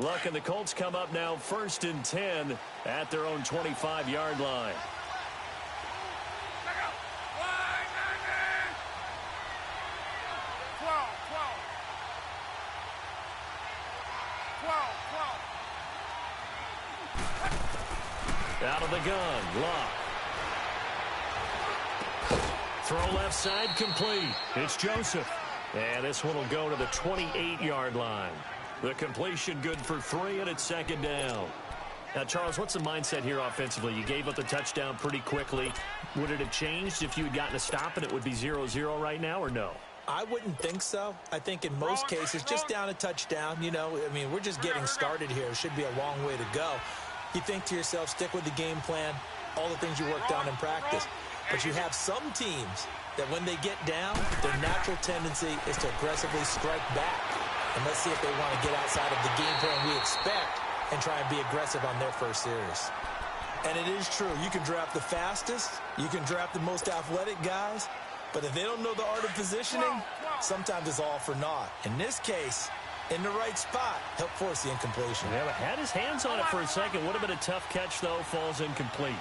Look, and the Colts come up now 1st and 10 at their own 25-yard line. Out of the gun, Luck. Throw left side complete. It's Joseph. And this one will go to the 28-yard line. The completion good for 3, and it's 2nd down. Now, Charles, what's the mindset here offensively? You gave up the touchdown pretty quickly. Would it have changed if you had gotten a stop and it would be 0-0 right now, or no? I wouldn't think so. I think in most cases, just down a touchdown, you know, I mean, we're just getting started here. It should be a long way to go. You think to yourself, stick with the game plan, all the things you worked on in practice. But you have some teams that when they get down, their natural tendency is to aggressively strike back. And let's see if they want to get outside of the game plan we expect and try and be aggressive on their first series. And it is true. You can draft the fastest. You can draft the most athletic guys. But if they don't know the art of positioning, sometimes it's all for naught. In this case, in the right spot, help force the incompletion. Yeah, but had his hands on it for a second. Would have been a tough catch, though. Falls incomplete.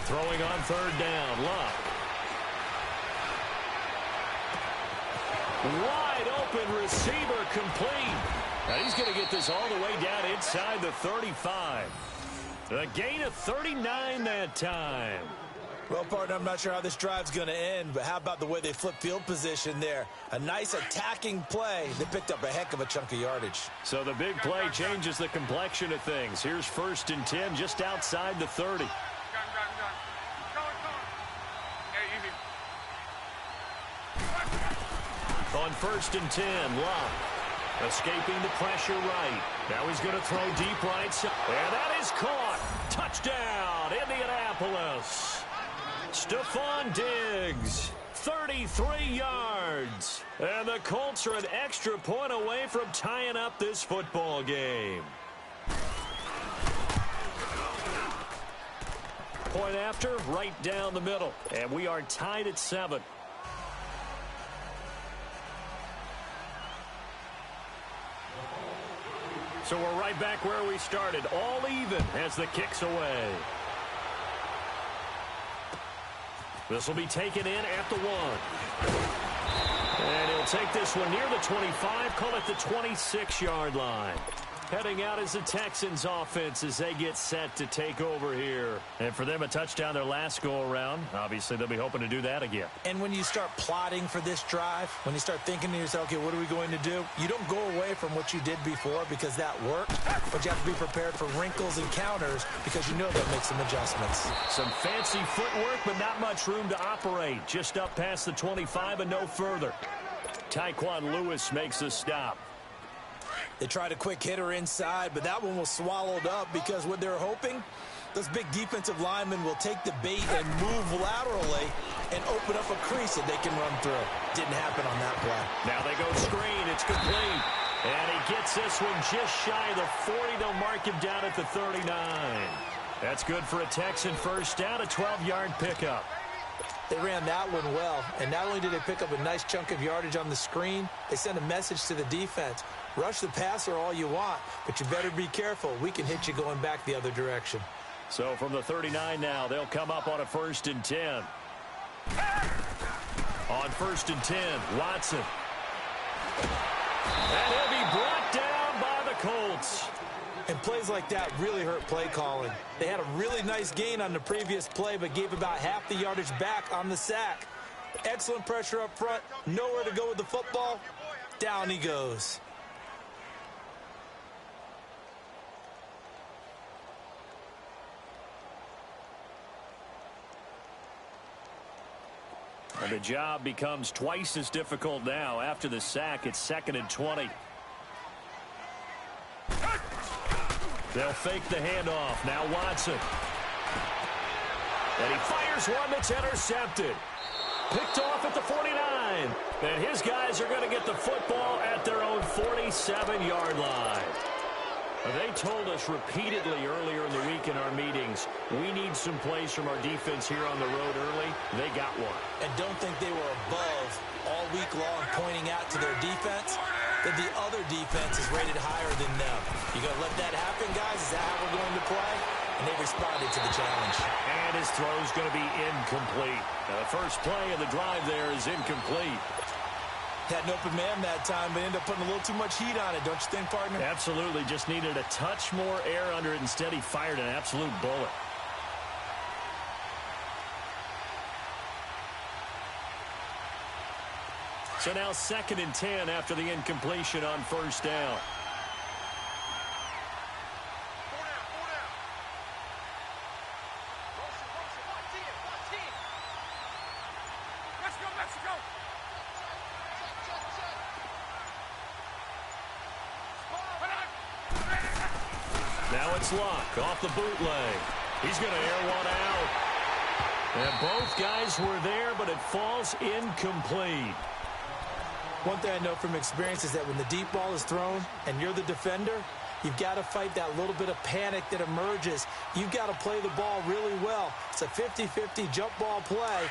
Throwing on 3rd down, Luck. Wide open receiver complete. Now he's going to get this all the way down inside the 35. A gain of 39 that time. Well, partner, I'm not sure how this drive's going to end, but how about the way they flip field position there? A nice attacking play. They picked up a heck of a chunk of yardage. So the big play changes the complexion of things. Here's 1st and 10 just outside the 30. On 1st and 10, Luck. Escaping the pressure right. Now he's going to throw deep right side. And that is caught. Touchdown, Indianapolis. Stephon Diggs, 33 yards. And the Colts are an extra point away from tying up this football game. Point after, right down the middle. And we are tied at 7. So we're right back where we started, all even as the kick's away. This will be taken in at the 1. And he'll take this one near the 25, call it the 26-yard line. Heading out is the Texans offense as they get set to take over here. And for them, a touchdown their last go-around. Obviously, they'll be hoping to do that again. And when you start plotting for this drive, when you start thinking to yourself, okay, what are we going to do? You don't go away from what you did before because that worked, but you have to be prepared for wrinkles and counters because you know they'll make some adjustments. Some fancy footwork, but not much room to operate. Just up past the 25 and no further. Tyquan Lewis makes a stop. They tried a quick hitter inside, but that one was swallowed up because what they're hoping, those big defensive linemen will take the bait and move laterally and open up a crease that they can run through. Didn't happen on that play. Now they go screen. It's complete. And he gets this one just shy of the 40. They'll mark him down at the 39. That's good for a Texan first down, a 12-yard pickup. They ran that one well, and not only did they pick up a nice chunk of yardage on the screen, they sent a message to the defense. Rush the passer all you want, but you better be careful. We can hit you going back the other direction. So from the 39 now, they'll come up on a 1st and 10. On 1st and 10, Watson. And he'll be brought down by the Colts. And plays like that really hurt play calling. They had a really nice gain on the previous play, but gave about half the yardage back on the sack. Excellent pressure up front. Nowhere to go with the football. Down he goes. And the job becomes twice as difficult now. After the sack, it's 2nd and 20. They'll fake the handoff. Now Watson. And he fires one that's intercepted. Picked off at the 49. And his guys are going to get the football at their own 47-yard line. They told us repeatedly earlier in the week in our meetings, we need some plays from our defense here on the road early. They got one. And don't think they were above all week long pointing out to their defense that the other defense is rated higher than them. You going to let that happen, guys? Is that how we're going to play? And they responded to the challenge. And his throw's going to be incomplete. Now, the first play of the drive there is incomplete. Had an open man that time, but ended up putting a little too much heat on it, don't you think, partner? Absolutely. Just needed a touch more air under it. Instead, he fired an absolute bullet. So now 2nd and 10 after the incompletion on first down. Now it's Luck off the bootleg. He's going to air one out. And both guys were there, but it falls incomplete. One thing I know from experience is that when the deep ball is thrown and you're the defender, you've got to fight that little bit of panic that emerges. You've got to play the ball really well. It's a 50-50 jump ball play.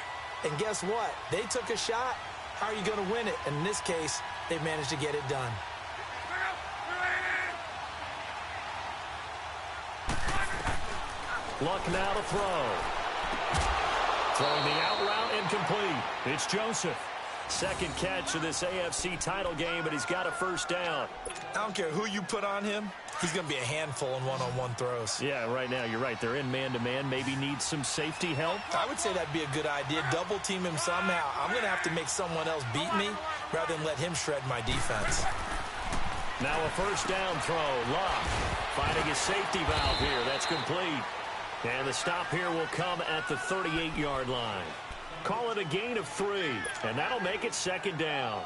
And guess what? They took a shot. How are you going to win it? And in this case, they managed to get it done. Luck now to throw. Throwing the out route incomplete. It's Joseph. 2nd catch of this AFC title game, but he's got a first down. I don't care who you put on him. He's going to be a handful in one-on-one throws. Yeah, right now, you're right. They're in man-to-man. Maybe need some safety help. I would say that'd be a good idea. Double team him somehow. I'm going to have to make someone else beat me rather than let him shred my defense. Now a first down throw. Luck finding his safety valve here. That's complete. And the stop here will come at the 38-yard line. Call it a gain of 3, and that'll make it 2nd down.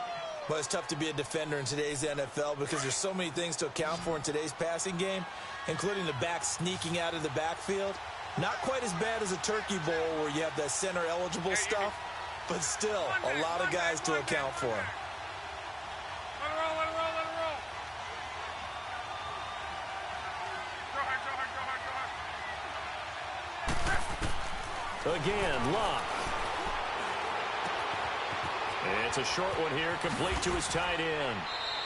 Well, it's tough to be a defender in today's NFL because there's so many things to account for in today's passing game, including the back sneaking out of the backfield. Not quite as bad as a turkey bowl where you have that center-eligible stuff, but still a lot of guys to account for. Again, Luck. It's a short one here, complete to his tight end.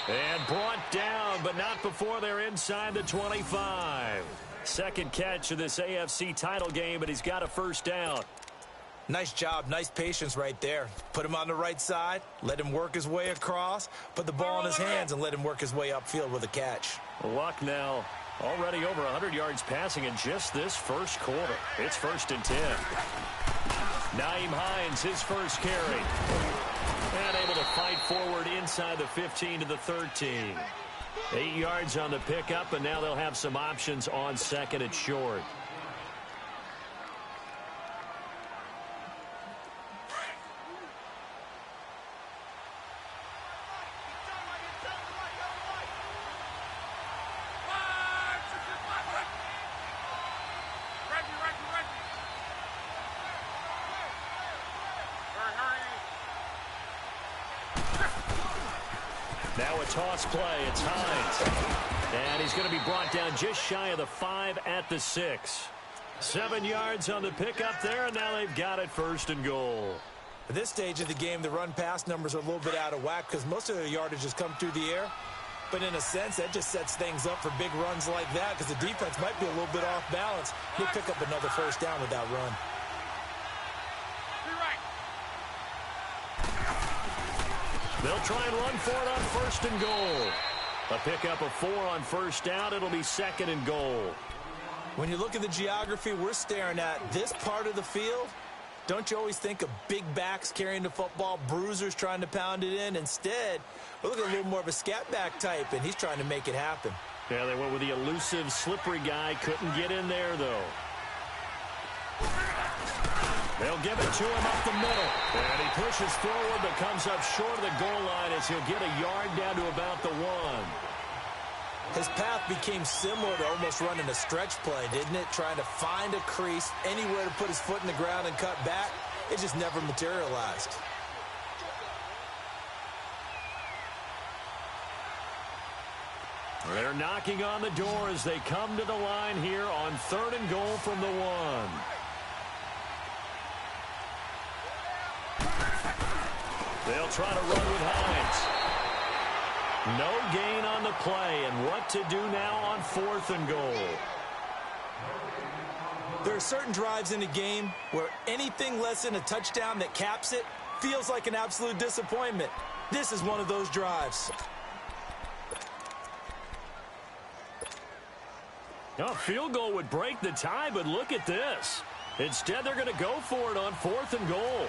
And brought down, but not before they're inside the 25. 2nd catch of this AFC title game, but he's got a first down. Nice job, nice patience right there. Put him on the right side, let him work his way across, put the ball in his hands, and let him work his way upfield with a catch. Luck now already over 100 yards passing in just this first quarter. It's 1st and 10. Naeem Hines, his first carry. And able to fight forward inside the 15 to the 13. 8 yards on the pickup, and now they'll have some options on 2nd and short. Now a toss play. It's Hines. And he's going to be brought down just shy of the 5 at the 6. 7 yards on the pickup there, and now they've got it 1st and goal. At this stage of the game, the run-pass numbers are a little bit out of whack because most of their yardage has come through the air. But in a sense, that just sets things up for big runs like that because the defense might be a little bit off balance. He'll pick up another first down with that run. They'll try and run for it on 1st and goal. A pickup of 4 on first down. It'll be 2nd and goal. When you look at the geography we're staring at, this part of the field, don't you always think of big backs carrying the football, bruisers trying to pound it in? Instead, we're looking at a little more of a scat back type, and he's trying to make it happen. Yeah, they went with the elusive, slippery guy. Couldn't get in there, though. They'll give it to him up the middle. And he pushes forward but comes up short of the goal line as he'll get a yard down to about the 1. His path became similar to almost running a stretch play, didn't it? Trying to find a crease, anywhere to put his foot in the ground and cut back. It just never materialized. They're knocking on the door as they come to the line here on 3rd and goal from the 1. They'll try to run with Hines. No gain on the play, and what to do now on 4th and goal. There are certain drives in a game where anything less than a touchdown that caps it feels like an absolute disappointment. This is one of those drives. A field goal would break the tie, but look at this. Instead, they're going to go for it on 4th and goal.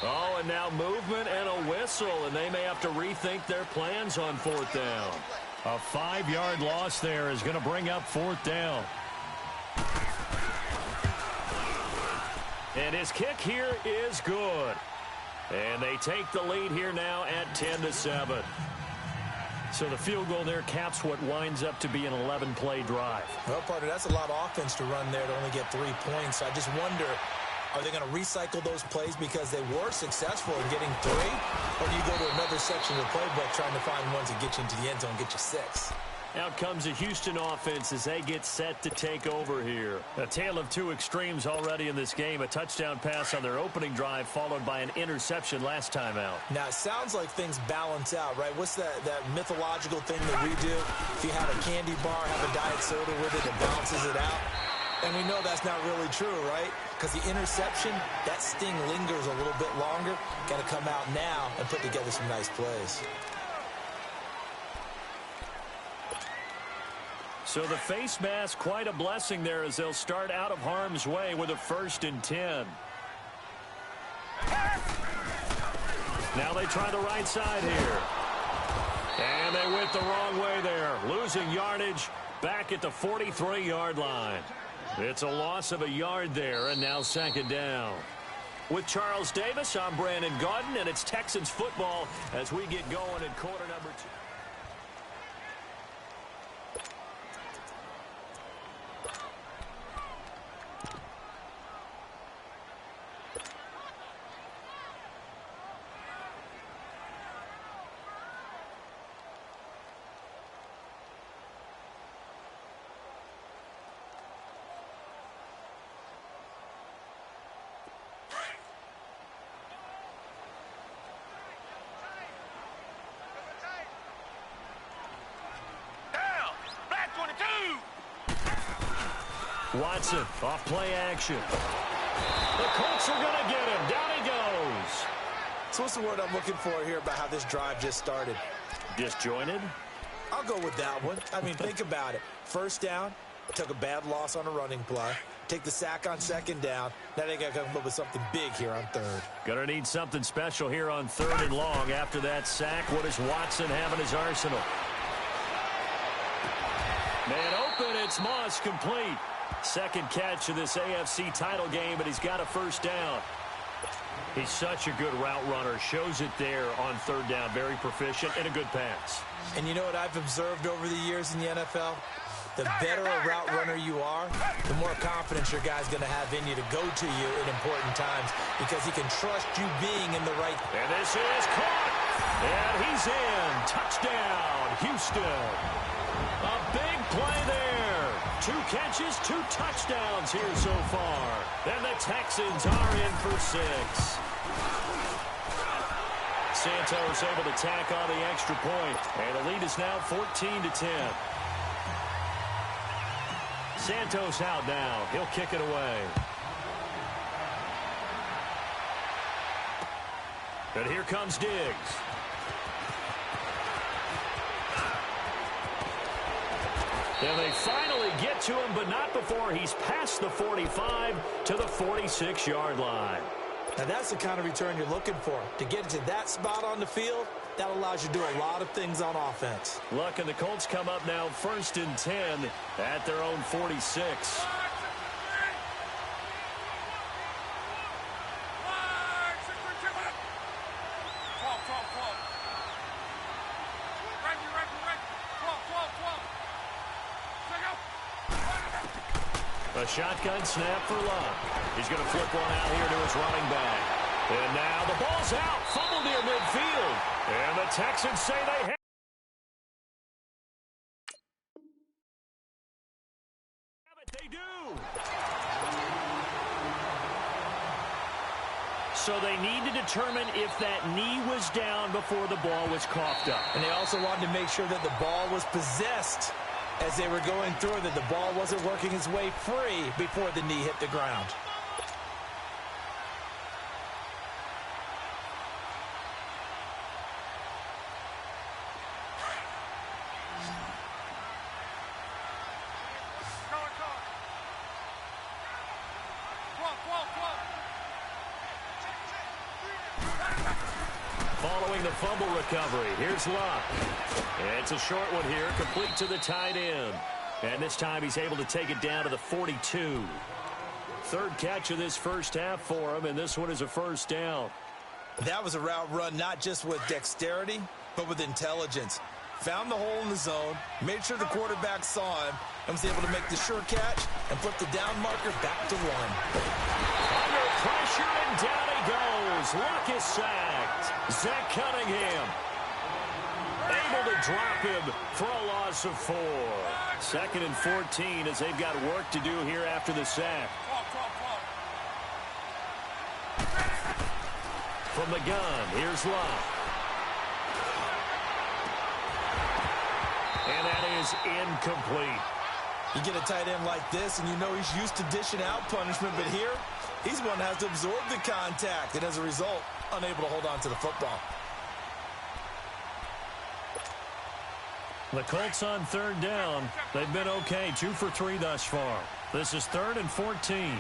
Oh, and now movement and a whistle, and they may have to rethink their plans on 4th down. A 5-yard loss there is going to bring up 4th down. And his kick here is good. And they take the lead here now at 10-7. So the field goal there caps what winds up to be an 11-play drive. Well, partner, that's a lot of offense to run there to only get 3 points. I just wonder, are they going to recycle those plays because they were successful in getting 3? Or do you go to another section of the playbook trying to find ones that get you into the end zone and get you 6? Out comes the Houston offense as they get set to take over here. A tale of 2 extremes already in this game. A touchdown pass on their opening drive followed by an interception last time out. Now, it sounds like things balance out, right? What's that mythological thing that we do? If you have a candy bar, have a diet soda with it, it balances it out. And we know that's not really true, right? Because the interception, that sting lingers a little bit longer. Got to come out now and put together some nice plays. So the face mask, quite a blessing there as they'll start out of harm's way with a 1st and 10. Now they try the right side here. And they went the wrong way there, losing yardage back at the 43-yard line. It's a loss of a yard there, and now 2nd down. With Charles Davis, I'm Brandon Gaudin, and it's Texans football as we get going in quarter number 2. Watson, off play action. The Colts are going to get him. Down he goes. So what's the word I'm looking for here about how this drive just started? Disjointed? I'll go with that one. I mean, think about it. 1st down, took a bad loss on a running play. Take the sack on 2nd down. Now they got to come up with something big here on 3rd. Going to need something special here on 3rd and long. After that sack, what does Watson have in his arsenal? Man open, it's Moss, complete. 2nd catch of this AFC title game, but he's got a 1st down. He's such a good route runner. Shows it there on 3rd down. Very proficient and a good pass. And you know what I've observed over the years in the NFL? The better a route runner you are, the more confidence your guy's going to have in you to go to you in important times because he can trust you being in the right. And this is caught. And he's in. Touchdown, Houston. A big play there. 2 catches, 2 touchdowns here so far. And the Texans are in for 6. Santos able to tack on the extra point. And the lead is now 14-10. Santos out now. He'll kick it away. And here comes Diggs. And they finally get to him, but not before he's past the 45 to the 46-yard line. Now that's the kind of return you're looking for. To get to that spot on the field, that allows you to do a lot of things on offense. Look, and the Colts come up now 1st and 10 at their own 46. A shotgun snap for Luck. He's going to flip one out here to his running back. And now the ball's out. Fumble near midfield. And the Texans say they have it. They do. So they need to determine if that knee was down before the ball was coughed up. And they also wanted to make sure that the ball was possessed as they were going through, that the ball wasn't working its way free before the knee hit the ground. Following the fumble recovery, here's Luck. It's a short one here, complete to the tight end. And this time he's able to take it down to the 42. Third catch of this first half for him, and this one is a first down. That was a route run not just with dexterity, but with intelligence. Found the hole in the zone, made sure the quarterback saw him, and was able to make the sure catch and flip the down marker back to one. Under pressure, and down he goes. Luck is sacked. Zach Cunningham able to drop him for a loss of 4. Second and 14 as they've got work to do here after the sack. From the gun, here's Luck. And that is incomplete. You get a tight end like this, and you know he's used to dishing out punishment, but here, he's one that has to absorb the contact, and as a result, unable to hold on to the football. The Colts on third down. They've been okay, 2 for 3 thus far. This is 3rd and 14.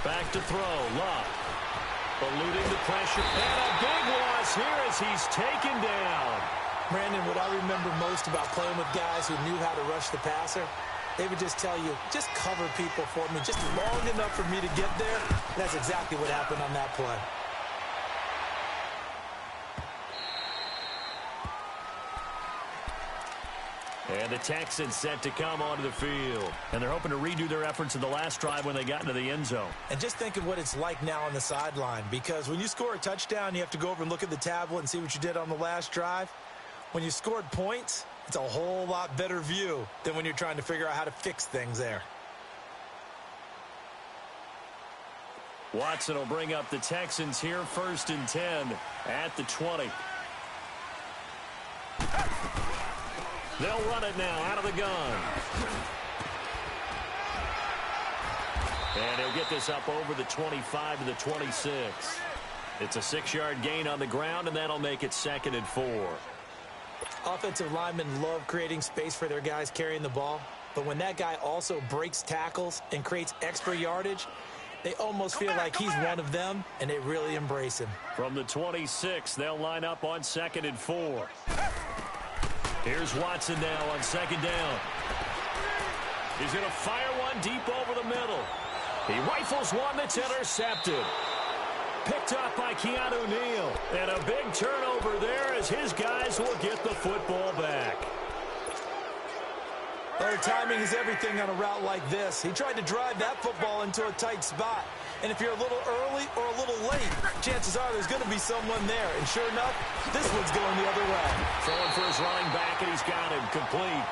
Back to throw, Luck. Eluding the pressure, and a big loss here as he's taken down. Brandon, what I remember most about playing with guys who knew how to rush the passer, they would just tell you, just cover people for me, just long enough for me to get there. That's exactly what happened on that play. And the Texans set to come onto the field. And they're hoping to redo their efforts in the last drive when they got into the end zone. And just think of what it's like now on the sideline, because when you score a touchdown, you have to go over and look at the tablet and see what you did on the last drive. When you scored points, it's a whole lot better view than when you're trying to figure out how to fix things there. Watson will bring up the Texans here, 1st and 10 at the 20. They'll run it now out of the gun. And he'll get this up over the 25 to the 26. It's a 6-yard gain on the ground, and that'll make it 2nd and 4. Offensive linemen love creating space for their guys carrying the ball, but when that guy also breaks tackles and creates extra yardage, they almost feel like he's one of them, and they really embrace him. From the 26, they'll line up on 2nd and 4. Here's Watson now on 2nd down. He's going to fire one deep over the middle. He rifles one that's intercepted. Picked up by Keanu Neal. And a big turnover there as his guys will get the football back. Oh, timing is everything on a route like this. He tried to drive that football into a tight spot. And if you're a little early or a little late, chances are there's going to be someone there. And sure enough, this one's going the other way. Throwing for his running back, and he's got him complete.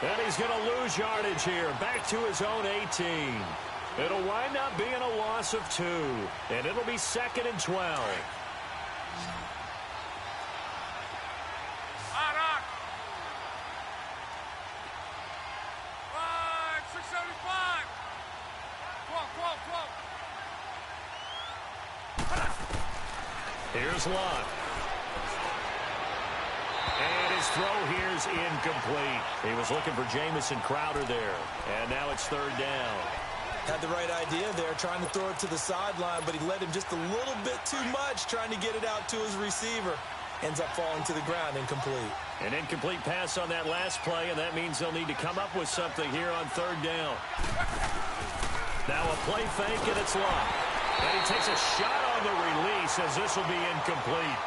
And he's going to lose yardage here. Back to his own 18. It'll wind up being a loss of 2. And it'll be 2nd and 12. Here's Luck. And his throw here's incomplete. He was looking for Jamison Crowder there. And now it's 3rd down. Had the right idea there, trying to throw it to the sideline, but he led him just a little bit too much, trying to get it out to his receiver. Ends up falling to the ground, incomplete. An incomplete pass on that last play, and that means they'll need to come up with something here on 3rd down. Now a play fake, and it's locked. And he takes a shot on the release as this will be incomplete.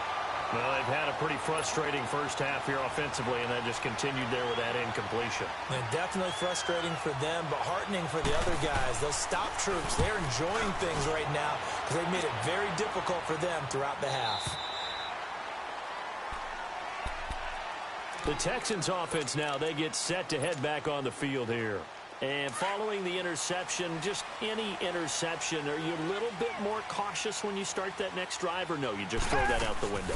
Well, they've had a pretty frustrating first half here offensively, and that just continued there with that incompletion. And definitely frustrating for them, but heartening for the other guys. Those stop troops, they're enjoying things right now because they've made it very difficult for them throughout the half. The Texans offense now, they get set to head back on the field here. And following the interception, just any interception, are you a little bit more cautious when you start that next drive, or no, you just throw that out the window?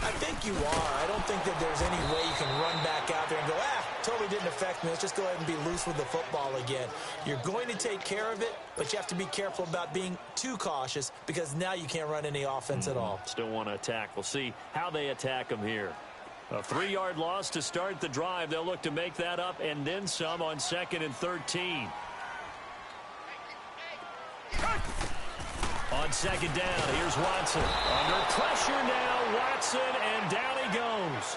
I think you are. I don't think that there's any way you can run back out there and go, totally didn't affect me. Let's just go ahead and be loose with the football again. You're going to take care of it, but you have to be careful about being too cautious because now you can't run any offense at all. Still want to attack. We'll see how they attack them here. A 3-yard loss to start the drive. They'll look to make that up and then some on 2nd and 13. On 2nd down, here's Watson. Under pressure now, Watson, and down he goes.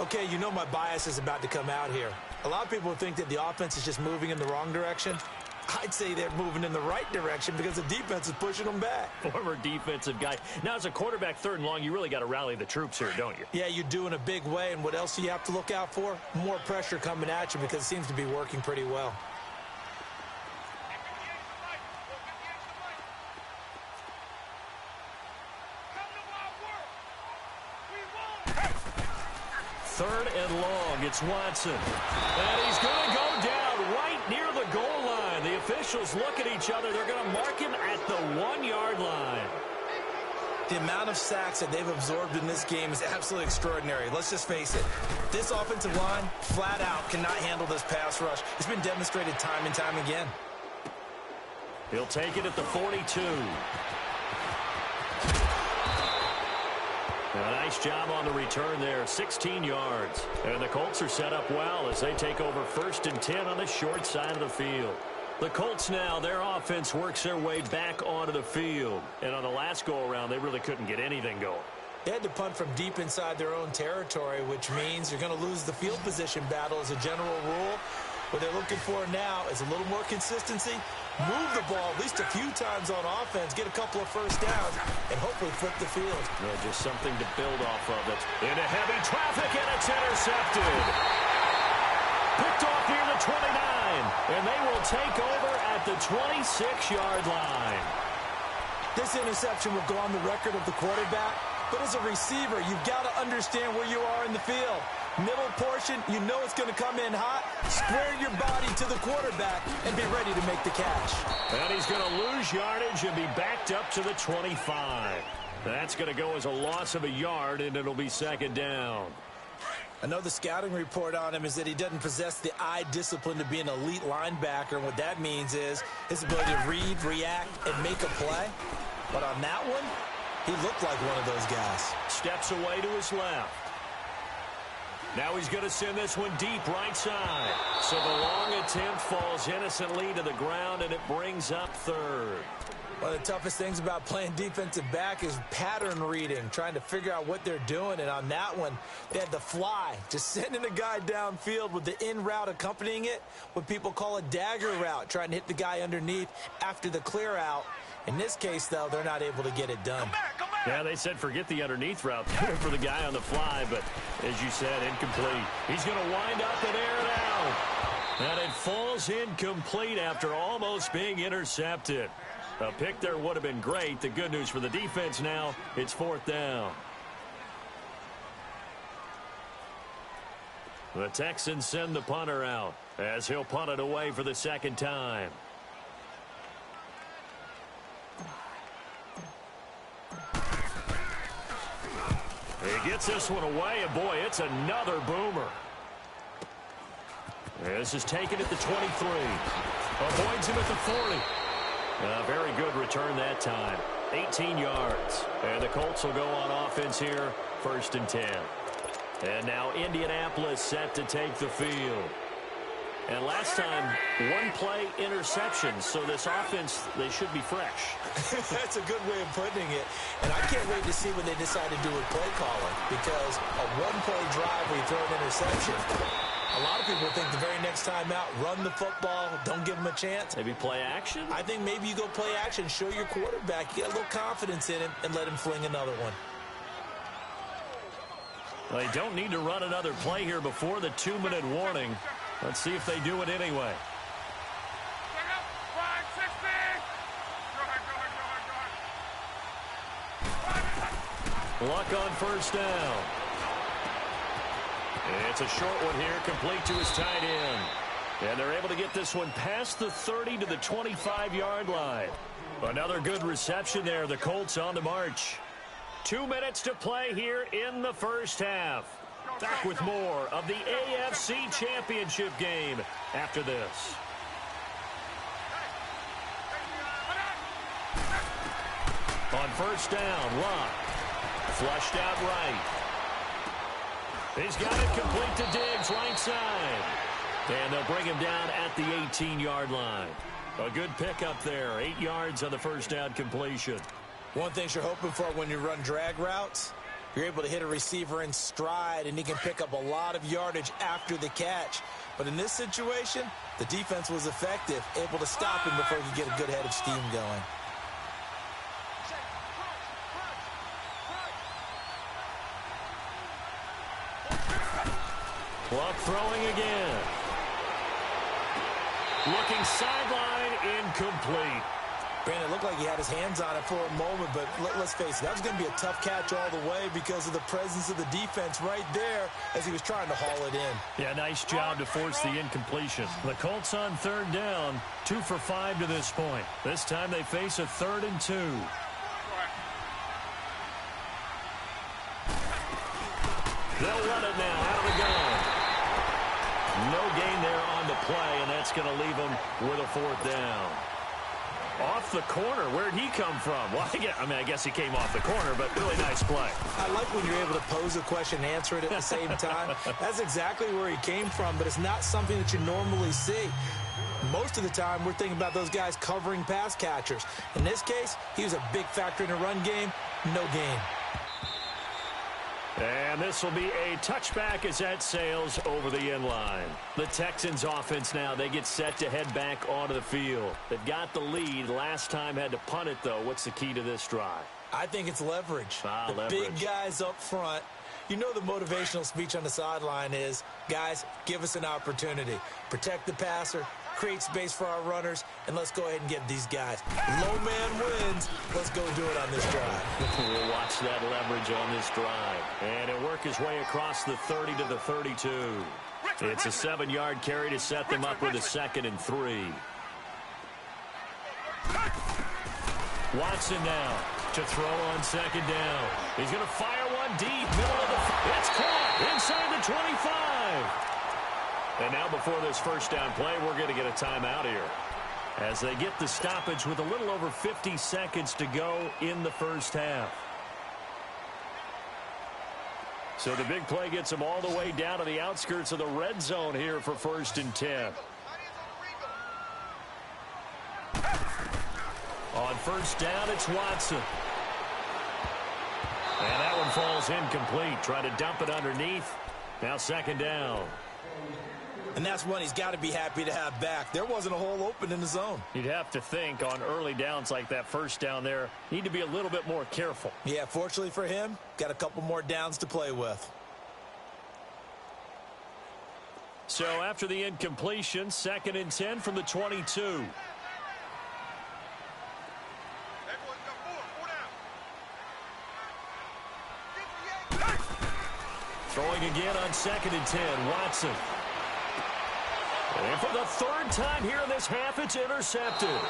Okay, you know my bias is about to come out here. A lot of people think that the offense is just moving in the wrong direction. I'd say they're moving in the right direction because the defense is pushing them back. Former defensive guy. Now, as a quarterback 3rd and long, you really got to rally the troops here, don't you? Yeah, you do in a big way. And what else do you have to look out for? More pressure coming at you because it seems to be working pretty well. Third and long, it's Watson. And he's going to go down right near the goal line. The officials look at each other. They're going to mark him at the 1-yard line. The amount of sacks that they've absorbed in this game is absolutely extraordinary. Let's just face it. This offensive line, flat out, cannot handle this pass rush. It's been demonstrated time and time again. He'll take it at the 42. A nice job on the return there, 16 yards. And the Colts are set up well as they take over 1st and 10 on the short side of the field. The Colts now, their offense works their way back onto the field. And on the last go-around, they really couldn't get anything going. They had to punt from deep inside their own territory, which means you're going to lose the field position battle as a general rule. What they're looking for now is a little more consistency, move the ball at least a few times on offense, get a couple of first downs, and hopefully flip the field. Yeah, just something to build off of it. Into heavy traffic, and it's intercepted. Picked off near the 29, and they will take over at the 26-yard line. This interception will go on the record of the quarterback, but as a receiver, you've got to understand where you are in the field. Middle portion, you know it's going to come in hot. Square your body to the quarterback and be ready to make the catch. And he's going to lose yardage and be backed up to the 25. That's going to go as a loss of a yard, and it'll be 2nd down. I know the scouting report on him is that he doesn't possess the eye discipline to be an elite linebacker. And what that means is his ability to read, react, and make a play. But on that one, he looked like one of those guys. Steps away to his left. Now he's going to send this one deep right side. So the long attempt falls innocently to the ground, and it brings up 3rd. One of the toughest things about playing defensive back is pattern reading, trying to figure out what they're doing. And on that one, they had the fly, just sending a guy downfield with the in route accompanying it, what people call a dagger route, trying to hit the guy underneath after the clear out. In this case, though, they're not able to get it done. Yeah, they said forget the underneath route for the guy on the fly, but as you said, incomplete. He's going to wind up and air it out. And it falls incomplete after almost being intercepted. A pick there would have been great. The good news for the defense now, it's 4th down. The Texans send the punter out as he'll punt it away for the 2nd time. He gets this one away, and boy, it's another boomer. This is taken at the 23. Avoids him at the 40. Very good return that time. 18 yards. And the Colts will go on offense here, 1st and 10. And now Indianapolis set to take the field. And last time, 1-play interception. So this offense, they should be fresh. That's a good way of putting it. And I can't wait to see what they decide to do with play calling. Because a 1-play drive where you throw an interception, A lot of people think the very next time out, run the football, don't give him a chance. Maybe play action? I think maybe you go play action, show your quarterback, you get a little confidence in him, and let him fling another one. They don't need to run another play here before the 2-minute warning. Let's see if they do it anyway. Luck on first down. It's a short one here, complete to his tight end. And they're able to get this one past the 30 to the 25-yard line. Another good reception there. The Colts on the march. 2 minutes to play here in the first half. Back with more of the AFC Championship game after this. On first down, Luck. Flushed out right. He's got it complete to Diggs, right side. And they'll bring him down at the 18-yard line. A good pickup there. 8 yards on the first down completion. One thing you're hoping for when you run drag routes, you're able to hit a receiver in stride, and he can pick up a lot of yardage after the catch. But in this situation, the defense was effective, able to stop him before he could get a good head of steam going. Luck throwing again. Looking sideline, incomplete. Brandon, it looked like he had his hands on it for a moment, but let's face it, that was going to be a tough catch all the way because of the presence of the defense right there as he was trying to haul it in. Yeah, nice job to force the incompletion. The Colts on third down, 2 for 5 to this point. This time they face a 3rd and 2. They'll run it now out of the gun. No gain there on the play, and that's going to leave them with a 4th down. Off the corner. Where'd he come from? Well, I guess he came off the corner, but really nice play. I like when you're able to pose a question and answer it at the same time. That's exactly where he came from, but it's not something that you normally see. Most of the time, we're thinking about those guys covering pass catchers. In this case, he was a big factor in the run game. No gain. And this will be a touchback as that sails over the end line. The Texans offense now, they get set to head back onto the field. They've got the lead. Last time had to punt it, though. What's the key to this drive? I think it's leverage. Leverage. Big guys up front. You know the motivational speech on the sideline is, guys, give us an opportunity. Protect the passer, create space for our runners, and let's go ahead and get these guys. Low man wins. Let's go do it on this drive. We'll watch that leverage on this drive. And it'll work his way across the 30 to the 32. It's a 7-yard carry to set them up with a 2nd and 3. Watson now to throw on 2nd down. He's going to fire one deep. Middle of the it's caught inside the 25. And now before this first down play, we're going to get a timeout here as they get the stoppage with a little over 50 seconds to go in the first half. So the big play gets them all the way down to the outskirts of the red zone here for 1st and 10. On first down, it's Watson. And that one falls incomplete. Try to dump it underneath. Now 2nd down. And that's one he's got to be happy to have back. There wasn't a hole open in the zone. You'd have to think on early downs like that first down there, need to be a little bit more careful. Yeah, fortunately for him, got a couple more downs to play with. So after the incompletion, 2nd and 10 from the 22. Throwing again on 2nd and 10, Watson. And for the 3rd time here in this half, it's intercepted.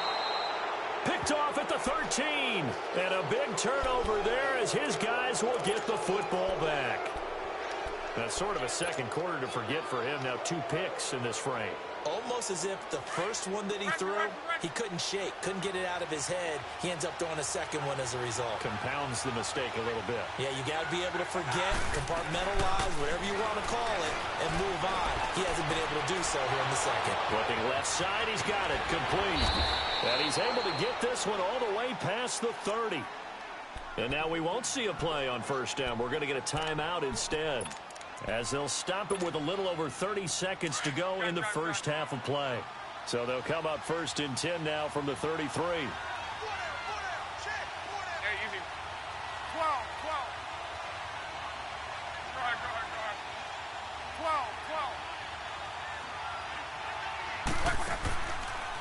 Picked off at the 13. And a big turnover there as his guys will get the football back. That's sort of a second quarter to forget for him. Now 2 picks in this frame. Almost as if the first one that he threw, he couldn't shake, couldn't get it out of his head. He ends up throwing a second one as a result. Compounds the mistake a little bit. Yeah, you got to be able to forget, compartmentalize, whatever you want to call it, and move on. He hasn't been able to do so here in the second. Looking left side, he's got it complete. And he's able to get this one all the way past the 30. And now we won't see a play on first down. We're going to get a timeout instead. as they'll stop it with a little over 30 seconds to go in the first half of play. So they'll come up 1st and 10 now from the 33.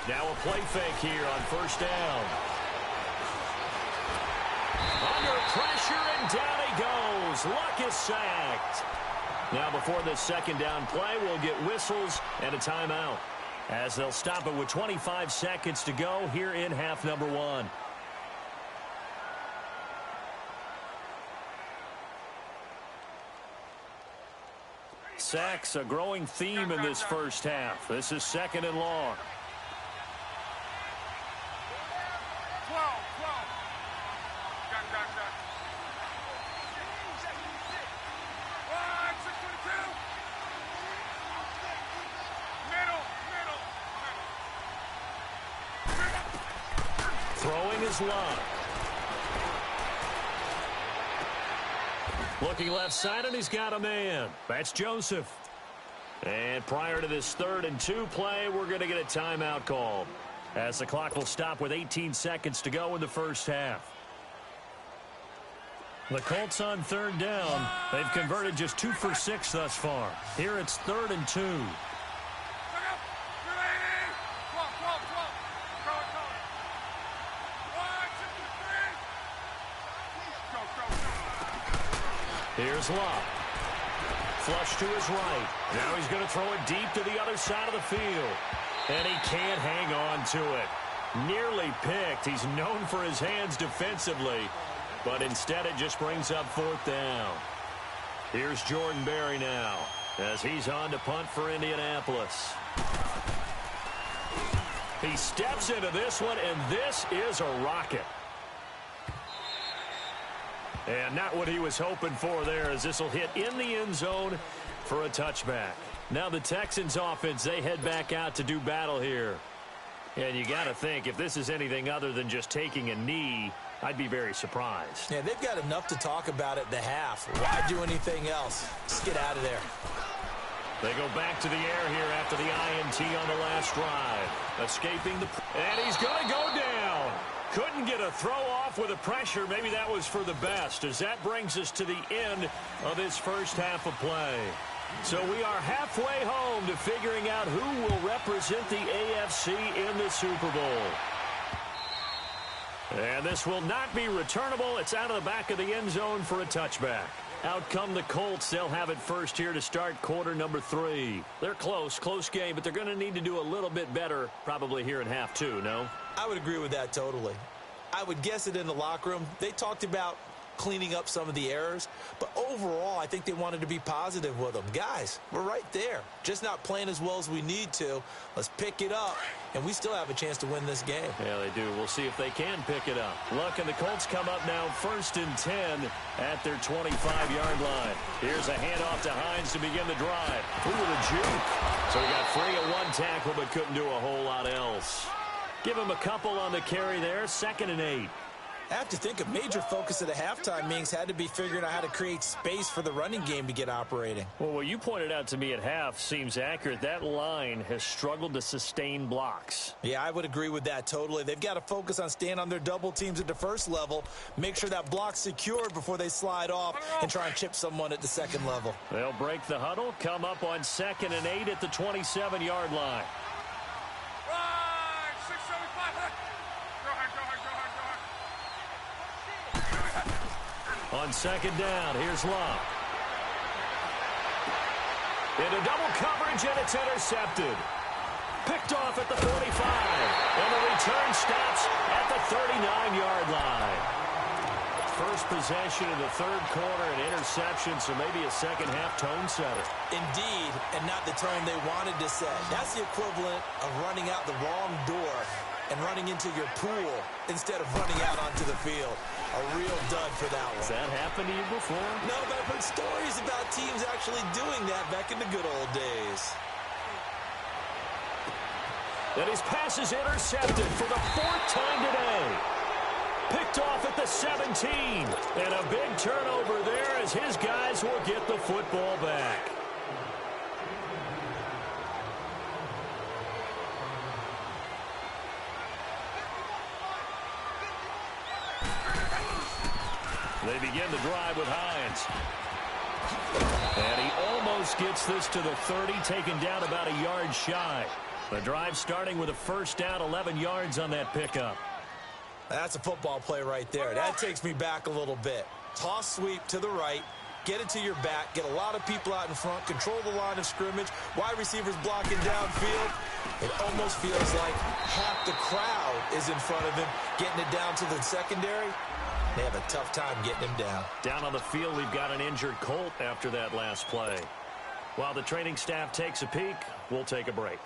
Now a play fake here on 1st down. Under pressure, and down he goes. Luck is sacked. Now before this 2nd down play, we'll get whistles and a timeout, as they'll stop it with 25 seconds to go here in half number 1. Sacks, a growing theme in this first half. This is 2nd and long. Throwing his Luck. Looking left side, and he's got a man. That's Joseph. And prior to this 3rd and 2 play, we're going to get a timeout called, as the clock will stop with 18 seconds to go in the first half. The Colts on 3rd down. They've converted just 2 for 6 thus far. Here it's 3rd and 2. Here's Luck. Flush to his right. Now he's going to throw it deep to the other side of the field. And he can't hang on to it. Nearly picked. He's known for his hands defensively, but instead it just brings up 4th down. Here's Jordan Berry now, as he's on to punt for Indianapolis. He steps into this one, and this is a rocket. And not what he was hoping for there, as this will hit in the end zone for a touchback. Now the Texans offense, they head back out to do battle here. And you got to think, if this is anything other than just taking a knee, I'd be very surprised. Yeah, they've got enough to talk about at the half. Why do anything else? Just get out of there. They go back to the air here after the INT on the last drive. Escaping the... And he's going to go down. Couldn't get a throw off with the pressure. Maybe that was for the best, as that brings us to the end of this first half of play. So we are halfway home to figuring out who will represent the AFC in the Super Bowl. And this will not be returnable. It's out of the back of the end zone for a touchback. Out come the Colts. They'll have it first here to start quarter number 3. They're close game, but they're going to need to do a little bit better probably here in half 2, no? I would agree with that totally. I would guess it in the locker room. They talked about cleaning up some of the errors, but overall I think they wanted to be positive with them. Guys, we're right there. Just not playing as well as we need to. Let's pick it up, and we still have a chance to win this game. Yeah, they do. We'll see if they can pick it up. Luck and the Colts come up now 1st and 10 at their 25-yard line. Here's a handoff to Hines to begin the drive. Ooh, the juke. So he got free at 1 tackle, but couldn't do a whole lot else. Give him a couple on the carry there. 2nd and 8. I have to think a major focus of the halftime meetings had to be figuring out how to create space for the running game to get operating. Well, what you pointed out to me at half seems accurate. That line has struggled to sustain blocks. Yeah, I would agree with that totally. They've got to focus on staying on their double teams at the first level, make sure that block's secured before they slide off and try and chip someone at the second level. They'll break the huddle, come up on 2nd and 8 at the 27-yard line. On 2nd down, here's Luck. Into double coverage, and it's intercepted. Picked off at the 45. And the return stops at the 39-yard line. First possession in the 3rd quarter, an interception, so maybe a second-half tone setter. Indeed, and not the tone they wanted to set. That's the equivalent of running out the wrong door and running into your pool instead of running out onto the field. A real dud for that one. Has that happened to you before? No, but I've heard stories about teams actually doing that back in the good old days. And his pass is intercepted for the 4th time today. Picked off at the 17. And a big turnover there as as his guys will get the football back. They begin the drive with Hines. And he almost gets this to the 30, taken down about a yard shy. The drive starting with a first down, 11 yards on that pickup. That's a football play right there. That takes me back a little bit. Toss sweep to the right, get it to your back, get a lot of people out in front, control the line of scrimmage, wide receivers blocking downfield. It almost feels like half the crowd is in front of him, getting it down to the secondary. They have a tough time getting him down. Down on the field, we've got an injured Colt after that last play. While the training staff takes a peek, we'll take a break.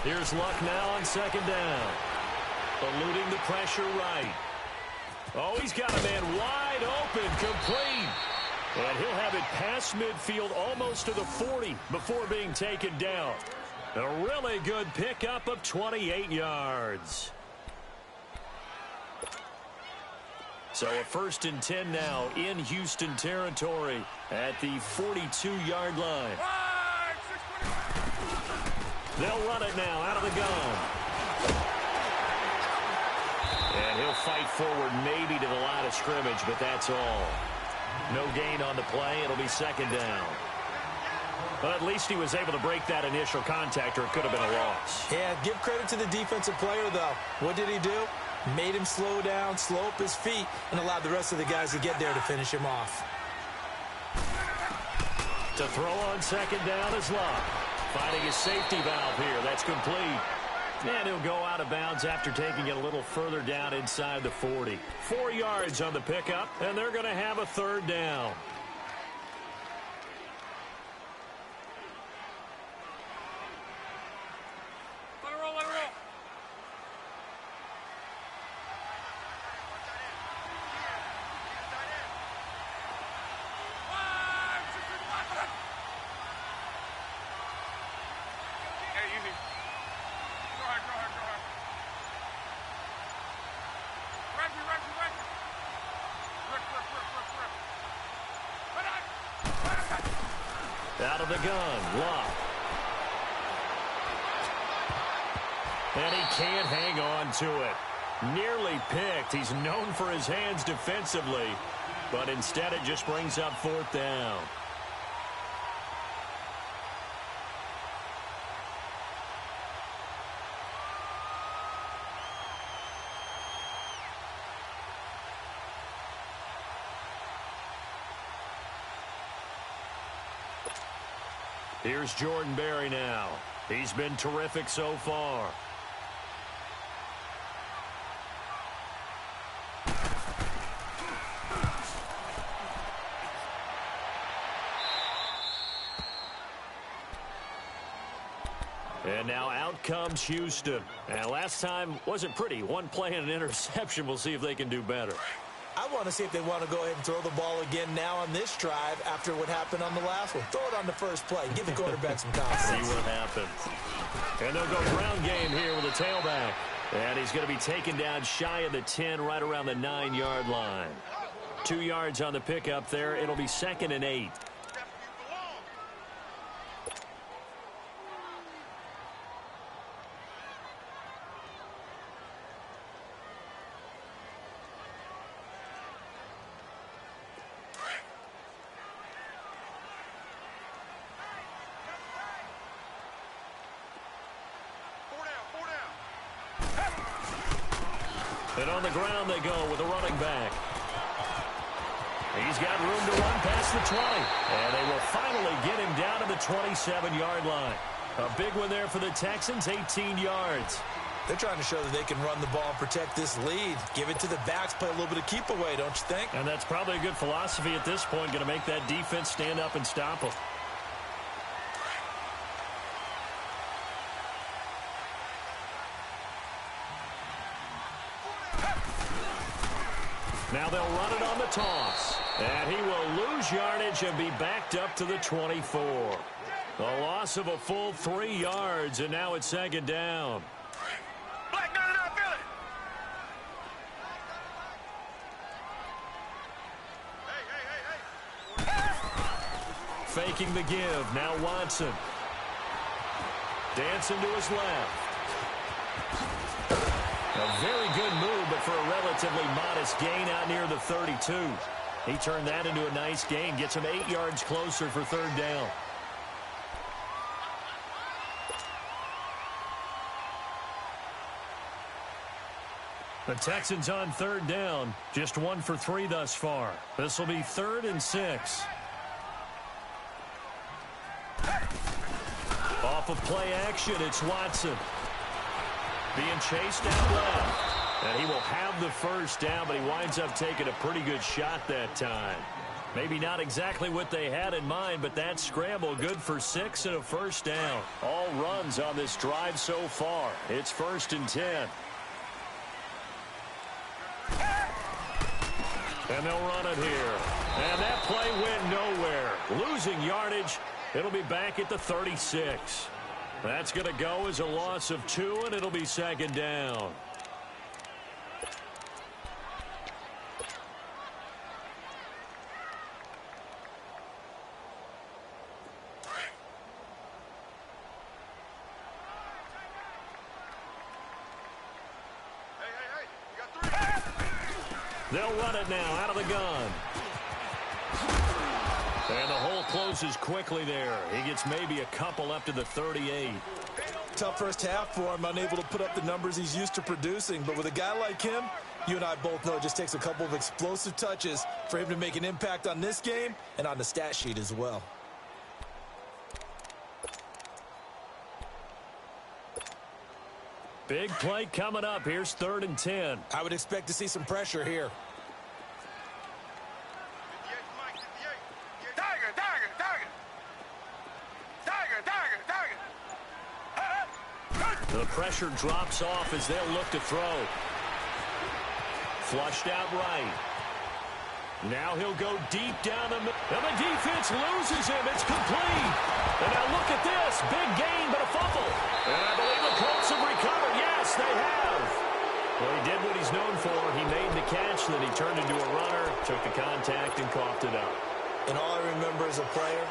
Here's Luck now on second down. Eluding the pressure right. Oh, he's got a man wide open, complete. And he'll have it past midfield almost to the 40 before being taken down. A really good pickup of 28 yards. So a 1st and 10 now in Houston territory at the 42-yard line. They'll run it now out of the gun. And he'll fight forward maybe to the line of scrimmage, but that's all. No gain on the play. It'll be second down. But at least he was able to break that initial contact, or it could have been a loss. Yeah, give credit to the defensive player, though. What did he do? Made him slow down, slow up his feet, and allowed the rest of the guys to get there to finish him off. To throw on second down is Luck. Finding his safety valve here. That's complete. And he'll go out of bounds after taking it a little further down inside the 40. 4 yards on the pickup, and they're going to have a third down. Let it roll, let it roll. Hey, easy. Go ahead, go ahead, go ahead. Reggie. Rick. Out of the gun, Luck. And he can't hang on to it. Nearly picked. He's known for his hands defensively, but instead it just brings up 4th down. Here's Jordan Berry now. He's been terrific so far. And now out comes Houston. And last time wasn't pretty. One play and an interception. We'll see if they can do better. I want to see if they want to go ahead and throw the ball again now on this drive after what happened on the last one. Throw it on the first play. Give the quarterback some confidence. See what happens. And they'll go ground game here with a tailback. And he's going to be taken down shy of the 10, right around the 9-yard line. 2 yards on the pickup there. It'll be 2nd and 8. And on the ground they go with a running back. He's got room to run past the 20. And they will finally get him down to the 27-yard line. A big one there for the Texans, 18 yards. They're trying to show that they can run the ball and protect this lead. Give it to the backs, play a little bit of keep away, don't you think? And that's probably a good philosophy at this point, going to make that defense stand up and stop them. Now they'll run it on the toss. And he will lose yardage and be backed up to the 24. A loss of a full 3 yards, and now it's second down. Black 99 Philly. Faking the give. Now Watson. Dancing to his left. A very good move, but for a relatively modest gain out near the 32. He turned that into a nice gain. Gets him 8 yards closer for third down. The Texans on third down. Just 1 for 3 thus far. This will be 3rd and 6. Off of play action, it's Watson. Being chased out left. And he will have the first down, but he winds up taking a pretty good shot that time. Maybe not exactly what they had in mind, but that scramble good for 6 and a first down. All runs on this drive so far. It's 1st and 10. And they'll run it here. And that play went nowhere. Losing yardage. It'll be back at the 36. That's going to go as a loss of 2, and it'll be second down. They'll run it now out of the gun. And the hole closes quickly there. He gets maybe a couple up to the 38. Tough first half for him, unable to put up the numbers he's used to producing. But with a guy like him, you and I both know it just takes a couple of explosive touches for him to make an impact on this game and on the stat sheet as well. Big play coming up. Here's 3rd and 10. I would expect to see some pressure here. The pressure drops off as they'll look to throw. Flushed out right. Now he'll go deep down the middle. And the defense loses him. It's complete. And now look at this. Big gain, but a fumble. And I believe the Colts have recovered. Yes, they have. Well, he did what he's known for. He made the catch, then he turned into a runner, took the contact, and coughed it up. And all I remember as a player,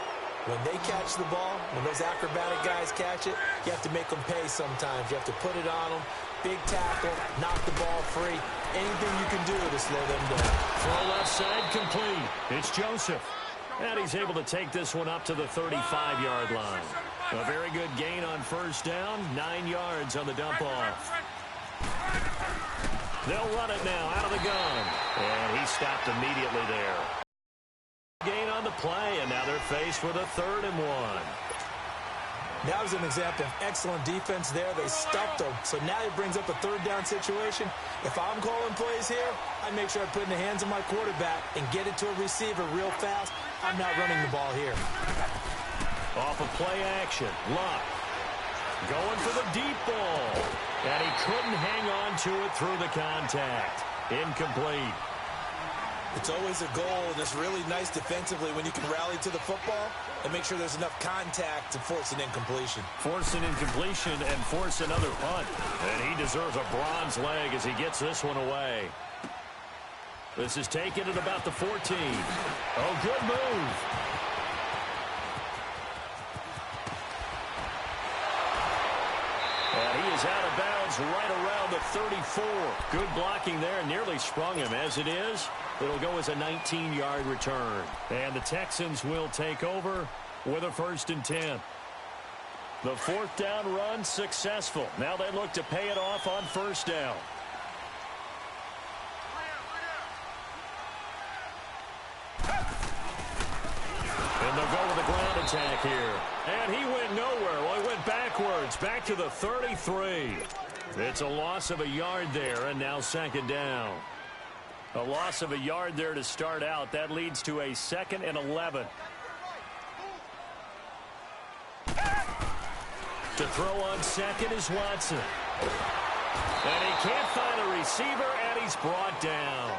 when they catch the ball, when those acrobatic guys catch it, you have to make them pay sometimes. You have to put it on them. Big tackle, knock the ball free. Anything you can do to slow them down. Throw left side complete. It's Joseph. And he's able to take this one up to the 35-yard line. A very good gain on first down. 9 yards on the dump off. They'll run it now out of the gun. And he stopped immediately there. Gain on the play, and now they're faced with a 3rd and 1. That was an example of excellent defense there. They stuffed him. So now it brings up a 3rd down situation. If I'm calling plays here, I make sure I put it in the hands of my quarterback and get it to a receiver real fast. I'm not running the ball here. Off of play action. Luck. Going for the deep ball. And he couldn't hang on to it through the contact. Incomplete. It's always a goal, and it's really nice defensively when you can rally to the football and make sure there's enough contact to force an incompletion. Force an incompletion and force another punt. And he deserves a bronze leg as he gets this one away. This is taken at about the 14. Oh, good move. And he is out of bounds right around the 34. Good blocking there. Nearly sprung him. As it is, it'll go as a 19-yard return. And the Texans will take over with a 1st and 10. The 4th down run successful. Now they look to pay it off on first down. And they'll go with a ground attack here. And he went nowhere. Well, he went backwards, back to the 33. It's a loss of a yard there, and now second down. A loss of a yard there to start out. That leads to a 2nd and 11. To throw on second is Watson. And he can't find a receiver, and he's brought down.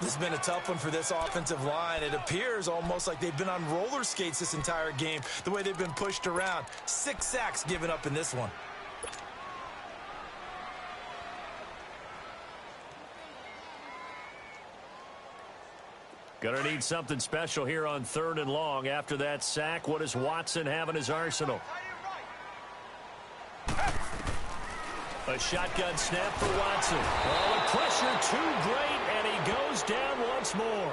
This has been a tough one for this offensive line. It appears almost like they've been on roller skates this entire game, the way they've been pushed around. 6 sacks given up in this one. Gonna need something special here on 3rd and long. After that sack, what does Watson have in his arsenal? A shotgun snap for Watson. Oh, the pressure too great, and he goes down once more.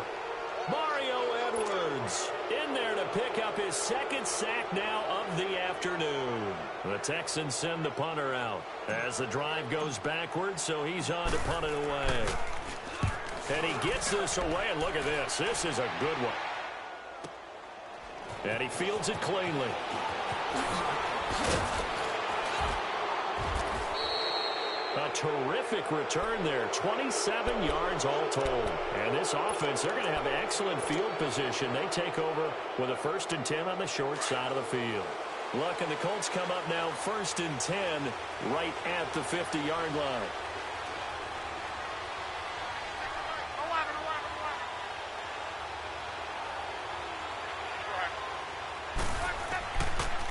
Mario Edwards in there to pick up his 2nd sack now of the afternoon. The Texans send the punter out as the drive goes backwards, so he's on to punt it away. And he gets this away, and look at this. This is a good one. And he fields it cleanly. A terrific return there. 27 yards all told. And this offense, they're going to have excellent field position. They take over with a 1st and 10 on the short side of the field. Look, and the Colts come up now 1st and 10 right at the 50-yard line.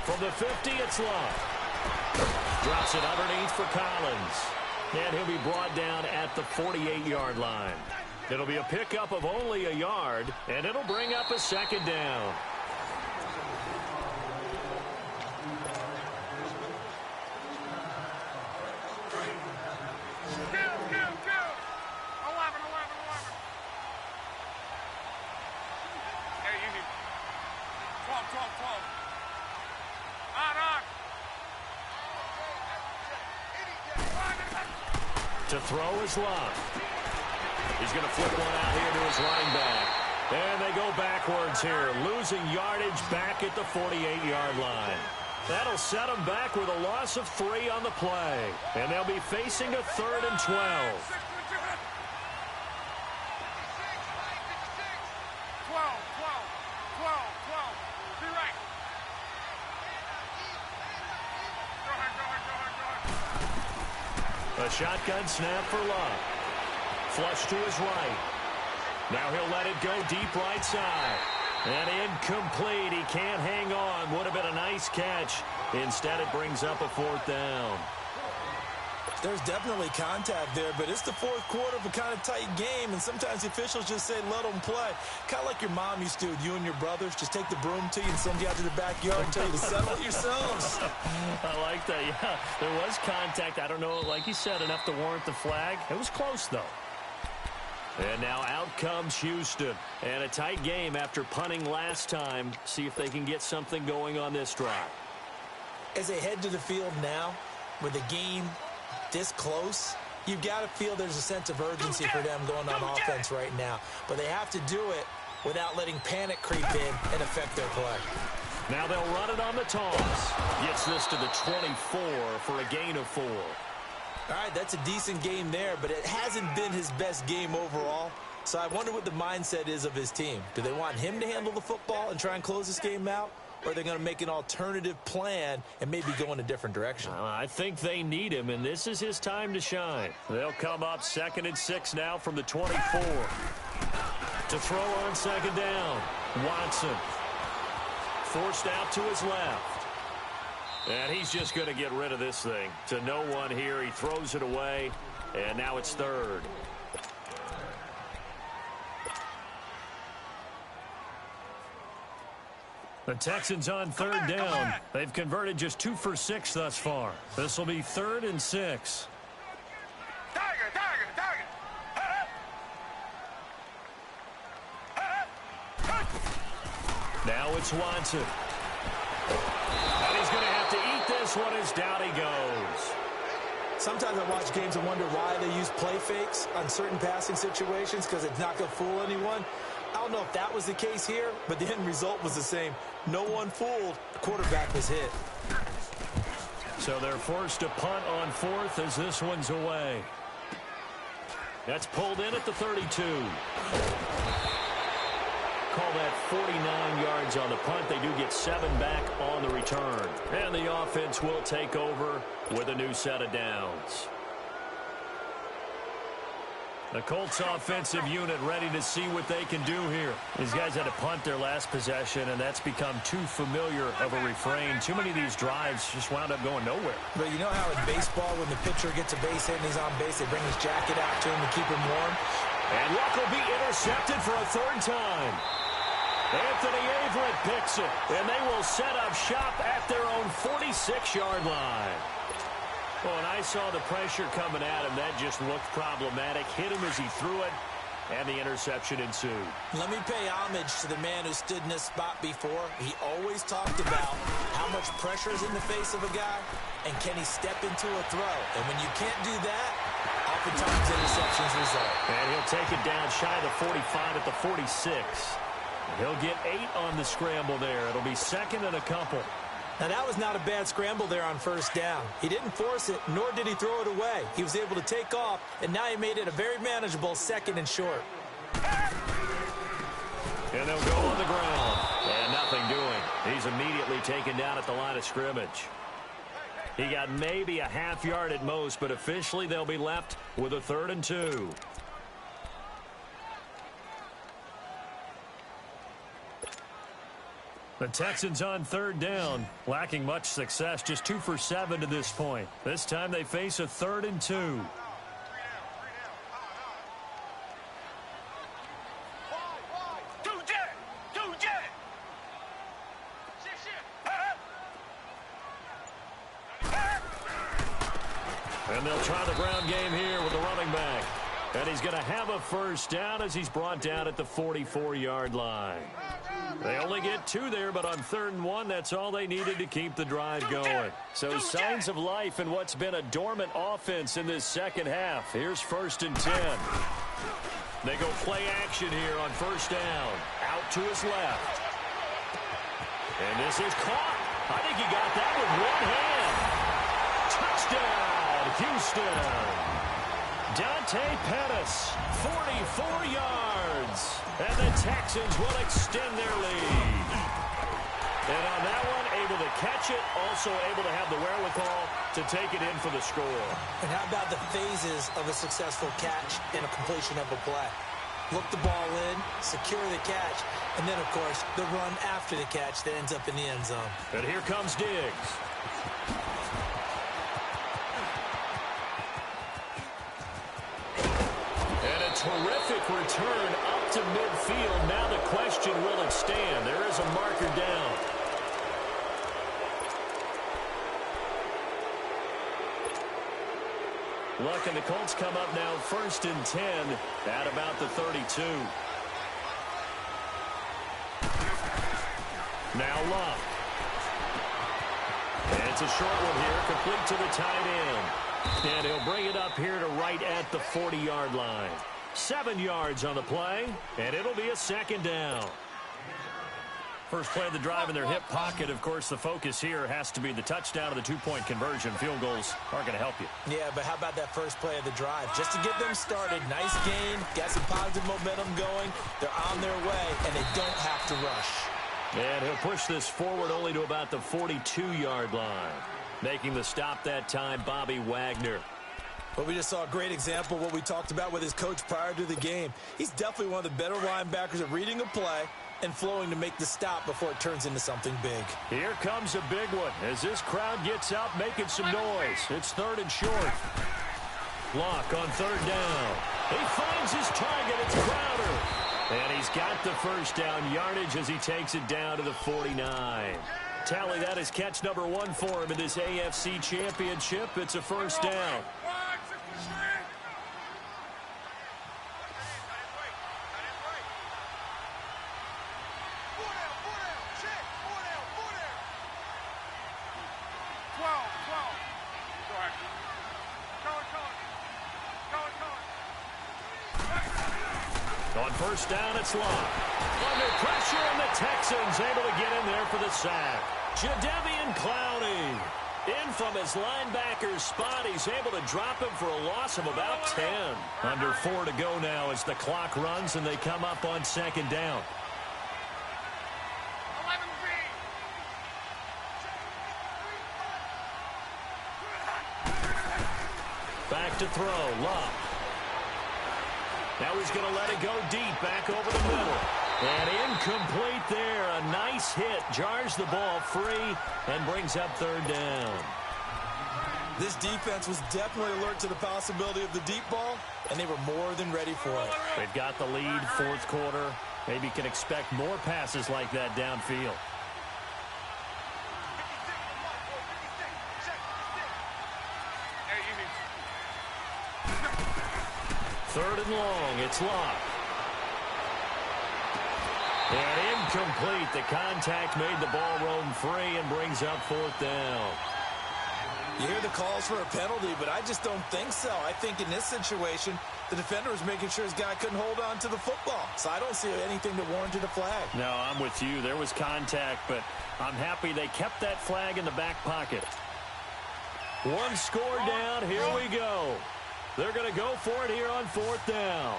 From the 50, it's Love. Drops it underneath for Collins. And he'll be brought down at the 48-yard line. It'll be a pickup of only a yard, and it'll bring up a 2nd down. To throw is Love. He's going to flip one out here to his running back. And they go backwards here, losing yardage back at the 48-yard line. That'll set them back with a loss of 3 on the play. And they'll be facing a 3rd and 12. A shotgun snap for Love. Flush to his right. Now he'll let it go deep right side. And incomplete. He can't hang on. Would have been a nice catch. Instead, it brings up a 4th down. There's definitely contact there, but it's the 4th quarter of a kind of tight game, and sometimes the officials just say, let them play. Kind of like your mom used to, you and your brothers, just take the broom to you and send you out to the backyard and tell you to settle it yourselves. I like that, yeah. There was contact. I don't know, like you said, enough to warrant the flag. It was close, though. And now out comes Houston. And a tight game after punting last time. See if they can get something going on this drive. As they head to the field now, with the game this close, you've got to feel there's a sense of urgency for them going on offense right now. But they have to do it without letting panic creep in and affect their play. Now they'll run it on the toss. Gets this to the 24 for a gain of 4. All right, that's a decent game there, but it hasn't been his best game overall. So I wonder what the mindset is of his team. Do they want him to handle the football and try and close this game out? Or are they going to make an alternative plan and maybe go in a different direction? I think they need him, and this is his time to shine. They'll come up 2nd and 6 now from the 24. To throw on 2nd down. Watson. Forced out to his left. And he's just going to get rid of this thing. To no one here. He throws it away, and now it's 3rd. The Texans on 3rd down. They've converted just 2 for 6 thus far. This will be 3rd and 6. Now it's Watson. And he's going to have to eat this one as down he goes. Sometimes I watch games and wonder why they use play fakes on certain passing situations, because it's not going to fool anyone. I don't know if that was the case here, but the end result was the same. No one fooled. The quarterback was hit. So they're forced to punt on 4th as this one's away. That's pulled in at the 32. Call that 49 yards on the punt. They do get 7 back on the return. And the offense will take over with a new set of downs. The Colts offensive unit ready to see what they can do here. These guys had to punt their last possession, and that's become too familiar of a refrain. Too many of these drives just wound up going nowhere. But you know how in baseball, when the pitcher gets a base hit and he's on base, they bring his jacket out to him to keep him warm? And Luck will be intercepted for a third time. Anthony Averett picks it, and they will set up shop at their own 46-yard line. Well, when I saw the pressure coming at him, that just looked problematic. Hit him as he threw it, and the interception ensued. Let me pay homage to the man who stood in this spot before. He always talked about how much pressure is in the face of a guy, and can he step into a throw. And when you can't do that, oftentimes interceptions result. And he'll take it down shy of the 45 at the 46. He'll get 8 on the scramble there. It'll be second and a couple. Now, that was not a bad scramble there on first down. He didn't force it, nor did he throw it away. He was able to take off, and now he made it a very manageable second and short. And they'll go on the ground. And nothing doing. He's immediately taken down at the line of scrimmage. He got maybe a half yard at most, but officially they'll be left with a 3rd and 2. The Texans on 3rd down, lacking much success, just 2 for 7 to this point. This time they face a 3rd and 2. And they'll try the ground game here with the running back. And he's going to have a first down as he's brought down at the 44-yard line. They only get 2 there, but on 3rd and 1, that's all they needed to keep the drive going. So signs of life in what's been a dormant offense in this second half. Here's 1st and 10. They go play action here on first down. Out to his left. And this is caught. I think he got that with one hand. Touchdown, Houston. Dante Pettis, 44 yards. And the Texans will extend their lead. And on that one, able to catch it, also able to have the wherewithal to take it in for the score. And how about the phases of a successful catch and a completion of a play? Look the ball in, secure the catch, and then, of course, the run after the catch that ends up in the end zone. And here comes Diggs. Terrific return up to midfield. Now the question, will it stand? There is a marker down. Luck and the Colts come up now 1st and 10 at about the 32. Now Luck. And it's a short one here, complete to the tight end. And he'll bring it up here to right at the 40-yard line. 7 yards on the play, and it'll be a 2nd down. First play of the drive in their hip pocket. Of course, the focus here has to be the touchdown of the 2-point conversion. Field goals aren't going to help you. Yeah, but how about that first play of the drive? Just to get them started, nice gain, got some positive momentum going. They're on their way, and they don't have to rush. And he'll push this forward only to about the 42-yard line. Making the stop that time, Bobby Wagner. But we just saw a great example of what we talked about with his coach prior to the game. He's definitely one of the better linebackers at reading a play and flowing to make the stop before it turns into something big. Here comes a big one as this crowd gets up making some noise. It's 3rd and short. Luck on 3rd down. He finds his target. It's Crowder. And he's got the first down yardage as he takes it down to the 49. Tally, that is catch number 1 for him in this AFC Championship. It's a first down. On first down, it's Luck. Under pressure, and the Texans able to get in there for the sack. Jadeveon Clowney in from his linebacker's spot. He's able to drop him for a loss of about 10. Under 4 to go now as the clock runs, and they come up on 2nd down. Back to throw, Luck. Now he's going to let it go deep, back over the middle. And incomplete there. A nice hit. Jars the ball free and brings up third down. This defense was definitely alert to the possibility of the deep ball, and they were more than ready for it. They've got the lead, fourth quarter. Maybe can expect more passes like that downfield. Third and long. It's Locke. And incomplete. The contact made the ball roam free and brings up fourth down. You hear the calls for a penalty, but I just don't think so. I think in this situation, the defender was making sure his guy couldn't hold on to the football. So I don't see anything that warranted a flag. No, I'm with you. There was contact, but I'm happy they kept that flag in the back pocket. One score down. Here we go. They're going to go for it here on fourth down.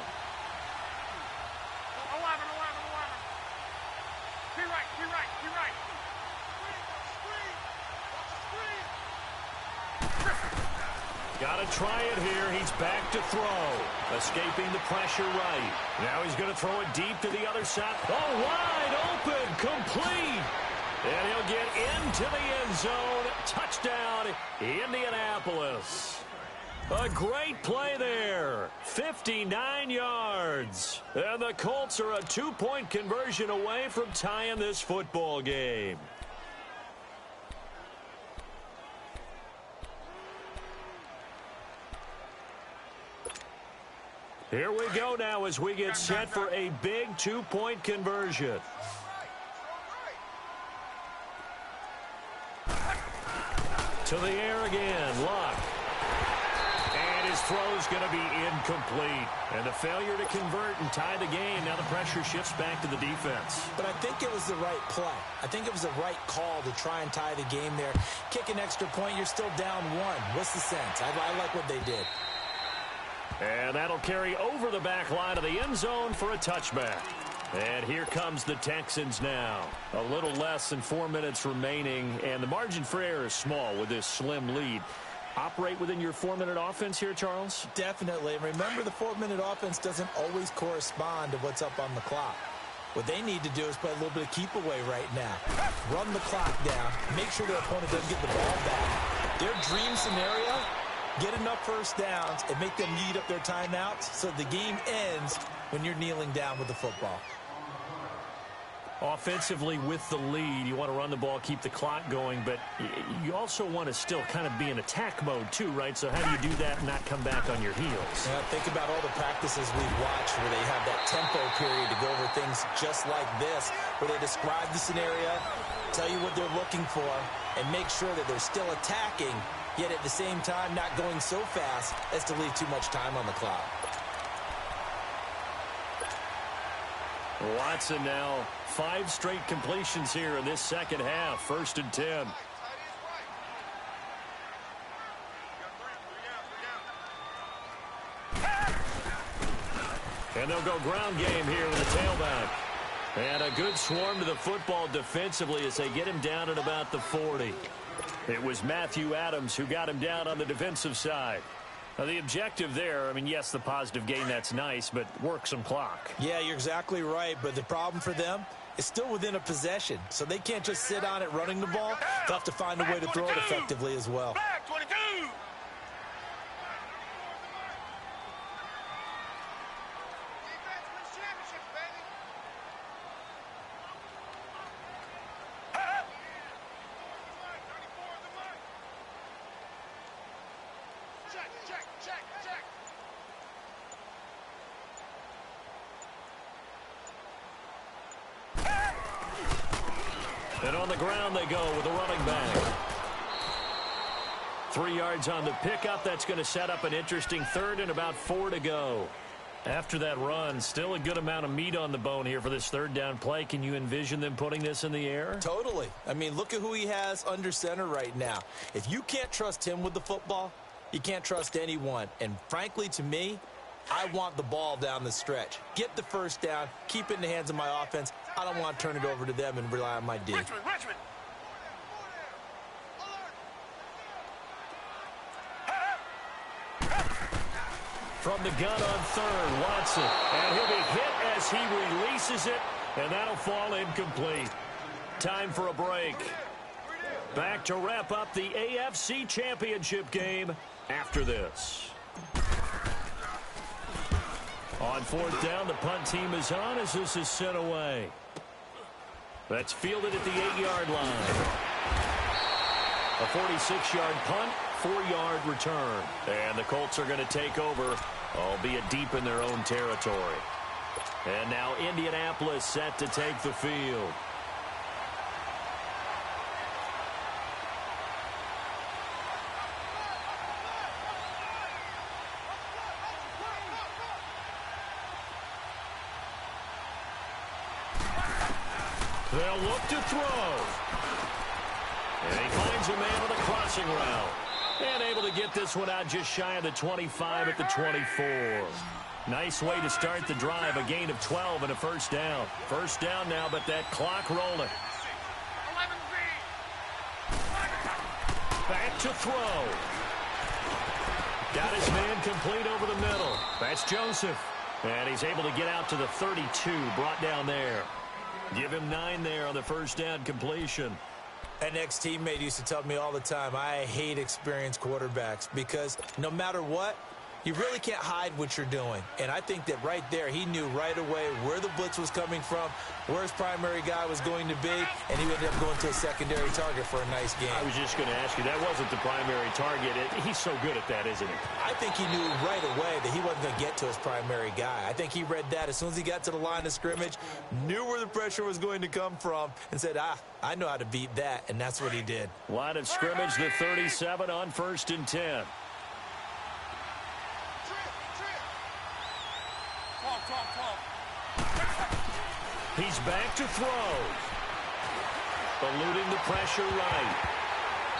Got to try it here. He's back to throw. Escaping the pressure right. Now he's going to throw it deep to the other side. Oh, wide open. Complete. And he'll get into the end zone. Touchdown, Indianapolis. A great play there. 59 yards. And the Colts are a 2-point conversion away from tying this football game. Here we go now as we get set for a big 2-point conversion. To the air again, Locke. And his throw's going to be incomplete. And a failure to convert and tie the game. Now the pressure shifts back to the defense. But I think it was the right play. I think it was the right call to try and tie the game there. Kick an extra point, you're still down one. What's the sense? I like what they did. And that'll carry over the back line of the end zone for a touchback. And here comes the Texans now. A little less than 4 minutes remaining, and the margin for error is small with this slim lead. Operate within your 4-minute offense here, Charles? Definitely. Remember, the 4-minute offense doesn't always correspond to what's up on the clock. What they need to do is play a little bit of keep away right now. Run the clock down. Make sure their opponent doesn't get the ball back. Their dream scenario, get enough first downs and make them eat up their timeouts so the game ends when you're kneeling down with the football. Offensively with the lead, you want to run the ball, keep the clock going, but you also want to still kind of be in attack mode too, right? So how do you do that and not come back on your heels? Yeah, think about all the practices we've watched where they have that tempo period to go over things just like this, where they describe the scenario, tell you what they're looking for, and make sure that they're still attacking, yet at the same time not going so fast as to leave too much time on the clock. Watson now 5 straight completions here in this second half. 1st and 10. And they'll go ground game here with the tailback. And a good swarm to the football defensively as they get him down at about the 40. It was Matthew Adams who got him down on the defensive side. Now, the objective there, I mean, yes, the positive gain, that's nice, but work some clock. Yeah, you're exactly right, but the problem for them is still within a possession, so they can't just sit on it running the ball. They'll have to find a way to throw it effectively as well. Back 22. And on the ground they go with a running back. 3 yards on the pickup. That's going to set up an interesting third and about 4 to go. After that run, still a good amount of meat on the bone here for this third down play. Can you envision them putting this in the air? Totally. I mean, look at who he has under center right now. If you can't trust him with the football, you can't trust anyone. And frankly, to me, I want the ball down the stretch. Get the first down, keep it in the hands of my offense. I don't want to turn it over to them and rely on my D. Richmond. From the gun on third, Watson. And he'll be hit as he releases it, and that'll fall incomplete. Time for a break. Back to wrap up the AFC Championship game after this. On fourth down, the punt team is on as this is sent away. That's fielded at the 8-yard line. A 46-yard punt, 4-yard return. And the Colts are going to take over, albeit deep in their own territory. And now Indianapolis set to take the field. They'll look to throw. And he finds a man on a crossing route. And able to get this one out just shy of the 25 at the 24. Nice way to start the drive. A gain of 12 and a first down. First down now, but that clock rolling. Back to throw. Got his man complete over the middle. That's Joseph. And he's able to get out to the 32. Brought down there. Give him 9 there on the first down completion. An ex-teammate used to tell me all the time, I hate experienced quarterbacks because no matter what, you really can't hide what you're doing. And I think that right there, he knew right away where the blitz was coming from, where his primary guy was going to be, and he ended up going to a secondary target for a nice game. I was just going to ask you, that wasn't the primary target. He's so good at that, isn't he? I think he knew right away that he wasn't going to get to his primary guy. I think he read that as soon as he got to the line of scrimmage, knew where the pressure was going to come from, and said, I know how to beat that, and that's what he did. Line of scrimmage, the 37 on 1st and 10. He's back to throw. Eluding the pressure right.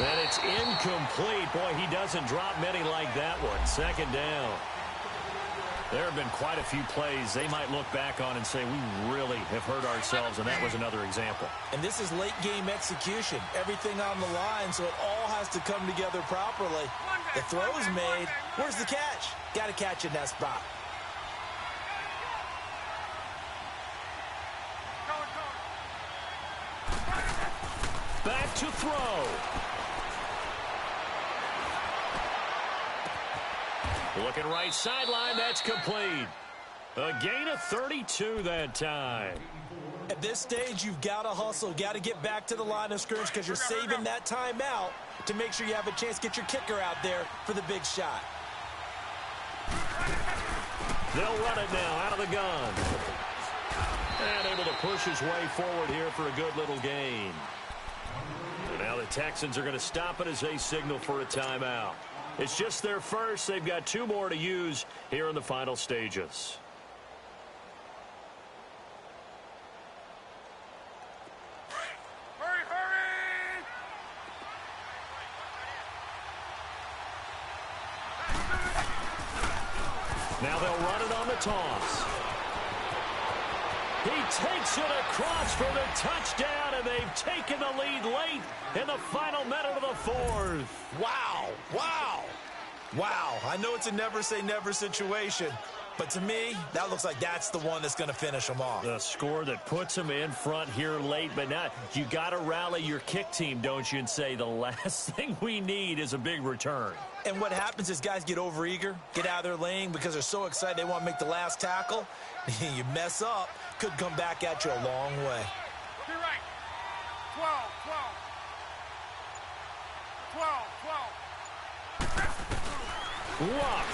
And it's incomplete. Boy, he doesn't drop many like that one. Second down. There have been quite a few plays they might look back on and say, we really have hurt ourselves, and that was another example. And this is late-game execution. Everything on the line, so it all has to come together properly. The throw's made. Where's the catch? Got to catch in that spot. Back to throw. Looking right sideline, that's complete. A gain of 32 that time. At this stage, you've got to hustle, got to get back to the line of scrimmage because you're saving that timeout to make sure you have a chance to get your kicker out there for the big shot. They'll run it now out of the gun. And able to push his way forward here for a good little gain. And now the Texans are going to stop it as they signal for a timeout. It's just their first. They've got 2 more to use here in the final stages. Hurry, hurry! Now they'll run it on the toss. He takes it across for the touchdown, and they've taken the lead late in the final minute of the 4th. Wow, wow, wow. I know it's a never-say-never situation, but to me, that looks like that's the one that's going to finish them off. The score that puts them in front here late, but now you got to rally your kick team, don't you, and say the last thing we need is a big return. And what happens is guys get overeager, get out of their lane because they're so excited they want to make the last tackle. You mess up, could come back at you a long way. Be right. 12, 12. 12, 12. Luck.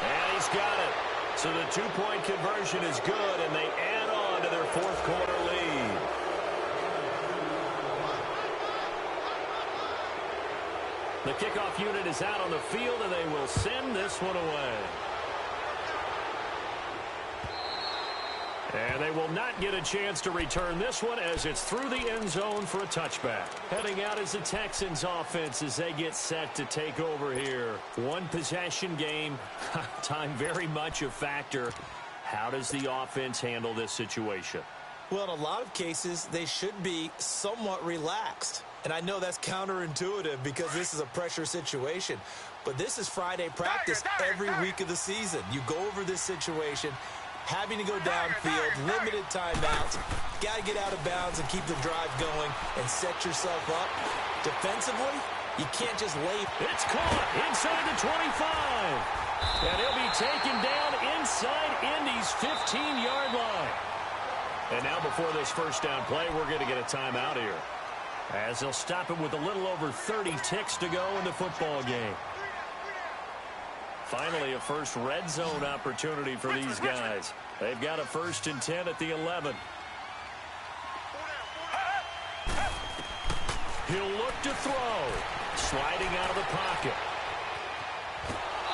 And he's got it. So the 2-point conversion is good, and they add on to their 4th quarter lead. The kickoff unit is out on the field, and they will send this one away. And they will not get a chance to return this one as it's through the end zone for a touchback. Heading out is the Texans offense as they get set to take over here. 1 possession game. Time very much a factor. How does the offense handle this situation? Well, in a lot of cases, they should be somewhat relaxed. And I know that's counterintuitive because this is a pressure situation. But this is Friday practice every week of the season. You go over this situation, having to go downfield, limited timeouts, got to get out of bounds and keep the drive going and set yourself up. Defensively, you can't just lay. It's caught inside the 25. And he'll be taken down inside Indy's 15-yard line. And now before this first down play, we're going to get a timeout here, as they'll stop it with a little over 30 ticks to go in the football game. Finally, a first red zone opportunity for these guys. They've got a 1st and 10 at the 11. He'll look to throw. Sliding out of the pocket.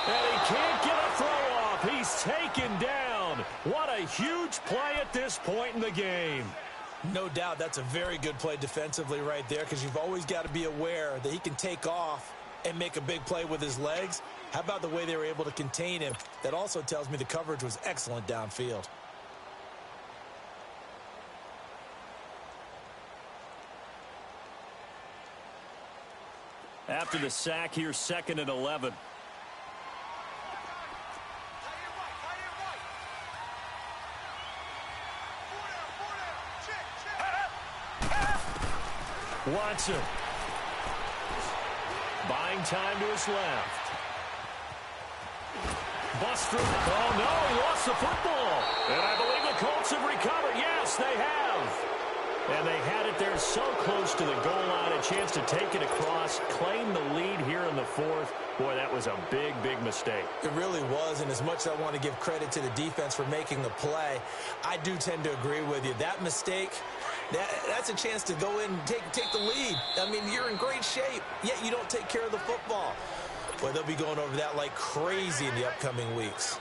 And he can't get a throw off. He's taken down. What a huge play at this point in the game. No doubt that's a very good play defensively right there, because you've always got to be aware that he can take off and make a big play with his legs. How about the way they were able to contain him? That also tells me the coverage was excellent downfield. After the sack here, 2nd and 11. Watson. Buying time to his left. Bust through. Oh, no, he lost the football. And I believe the Colts have recovered. Yes, they have. And they had it there so close to the goal line, a chance to take it across, claim the lead here in the 4th. Boy, that was a big, big mistake. It really was, and as much as I want to give credit to the defense for making the play, I do tend to agree with you. That mistake, that's a chance to go in and take the lead. I mean, you're in great shape, yet you don't take care of the football. Boy, they'll be going over that like crazy in the upcoming weeks.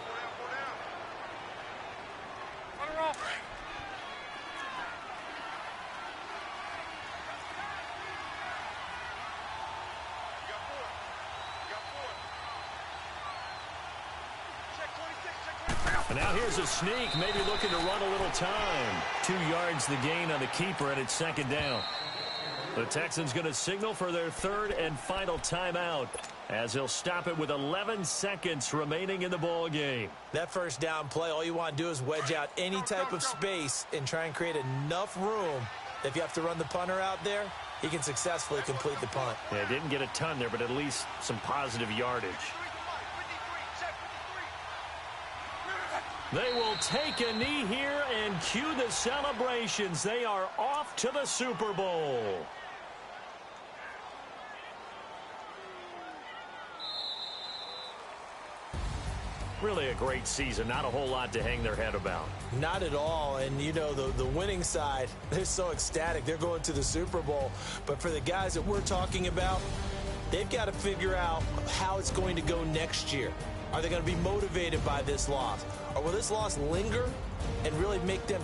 And now here's a sneak, maybe looking to run a little time. 2 yards the gain on the keeper, and it's 2nd down. The Texans going to signal for their 3rd and final timeout, as they'll stop it with 11 seconds remaining in the ball game. That first down play, all you want to do is wedge out any type of space and try and create enough room. If you have to run the punter out there, he can successfully complete the punt. Yeah, didn't get a ton there, but at least some positive yardage. They will take a knee here and cue the celebrations. They are off to the Super Bowl. Really a great season. Not a whole lot to hang their head about. Not at all. And, you know, the winning side, they're so ecstatic. They're going to the Super Bowl. But for the guys that we're talking about, they've got to figure out how it's going to go next year. Are they going to be motivated by this loss? Or will this loss linger and really make them,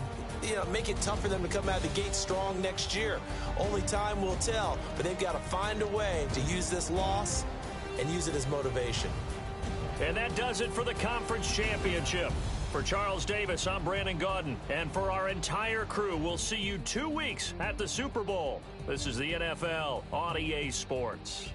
make it tough for them to come out of the gate strong next year? Only time will tell. But they've got to find a way to use this loss and use it as motivation. And that does it for the conference championship. For Charles Davis, I'm Brandon Gaudin. And for our entire crew, we'll see you 2 weeks at the Super Bowl. This is the NFL on EA Sports.